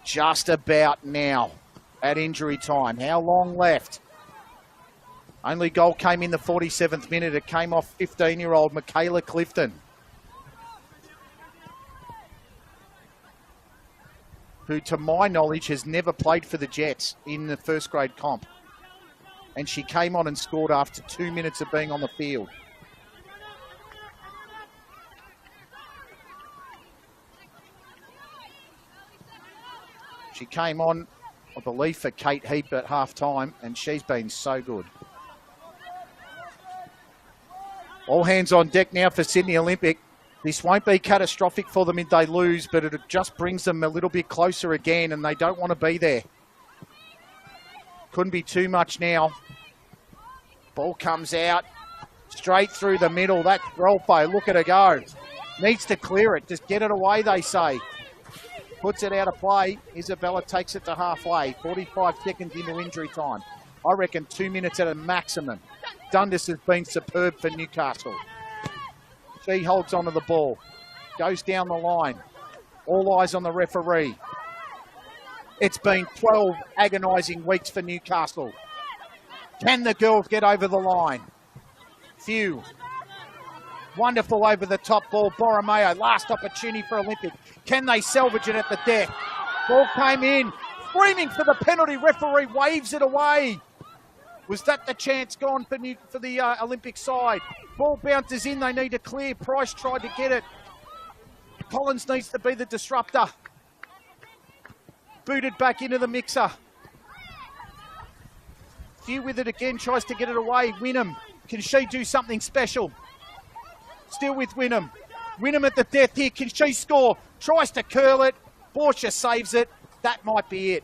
Just about now at injury time. How long left? Only goal came in the 47th minute. It came off 15-year-old Michaela Clifton, who, to my knowledge, has never played for the Jets in the first grade comp. And she came on and scored after 2 minutes of being on the field. She came on, I believe, for Kate Heap at half-time, and she's been so good. All hands on deck now for Sydney Olympic. This won't be catastrophic for them if they lose, but it just brings them a little bit closer again, and they don't want to be there. Couldn't be too much now. Ball comes out, straight through the middle. That's Rolfo, look at her go. Needs to clear it, just get it away, they say. Puts it out of play. Isabella takes it to halfway. 45 seconds into injury time. I reckon 2 minutes at a maximum. Dundas has been superb for Newcastle. She holds onto the ball. Goes down the line. All eyes on the referee. It's been 12 agonising weeks for Newcastle. Can the girls get over the line? Few. Wonderful over the top ball. Borromeo, last opportunity for Olympic. Can they salvage it at the deck? Ball came in. Screaming for the penalty. Referee waves it away. Was that the chance gone for the Olympic side? Ball bounces in. They need to clear. Price tried to get it. Collins needs to be the disruptor. Booted back into the mixer. Few with it again, tries to get it away. Wynnum, can she do something special? Still with Wynnum. Wynnum at the death here, can she score? Tries to curl it. Borsha saves it. That might be it.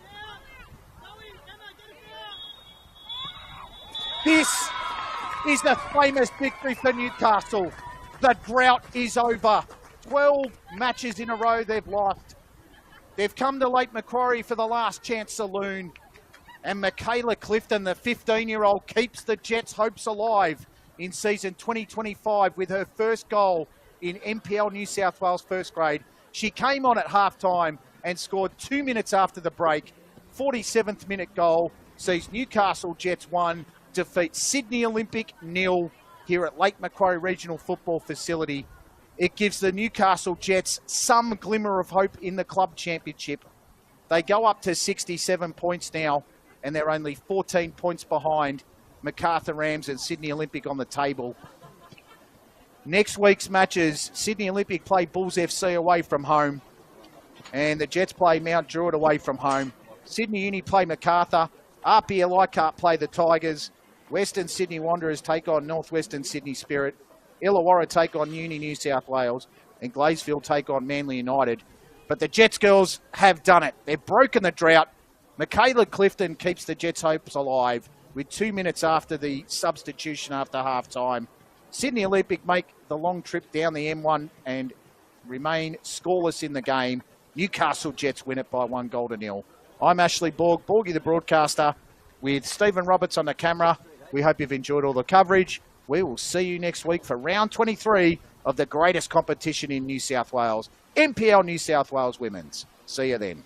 This is the famous victory for Newcastle. The drought is over. 12 matches in a row they've lost. They've come to Lake Macquarie for the last chance saloon. And Michaela Clifton, the 15-year-old, keeps the Jets' hopes alive in season 2025 with her first goal in NPL New South Wales first grade. She came on at halftime and scored 2 minutes after the break. 47th minute goal sees Newcastle Jets 1 defeat Sydney Olympic 0 here at Lake Macquarie Regional Football Facility. It gives the Newcastle Jets some glimmer of hope in the club championship. They go up to 67 points now, and they're only 14 points behind Macarthur Rams and Sydney Olympic on the table. Next week's matches, Sydney Olympic play Bulls FC away from home, and the Jets play Mount Druitt away from home. Sydney Uni play Macarthur. RPL Leichhardt play the Tigers. Western Sydney Wanderers take on Northwestern Sydney Spirit. Illawarra take on Uni New South Wales. And Glazefield take on Manly United. But the Jets girls have done it. They've broken the drought. Michaela Clifton keeps the Jets' hopes alive with 2 minutes after the substitution after half-time. Sydney Olympic make the long trip down the M1 and remain scoreless in the game. Newcastle Jets win it by 1-0. I'm Ashley Borg, Borgie the broadcaster, with Stephen Roberts on the camera. We hope you've enjoyed all the coverage. We will see you next week for round 23 of the greatest competition in New South Wales, NPL New South Wales Women's. See you then.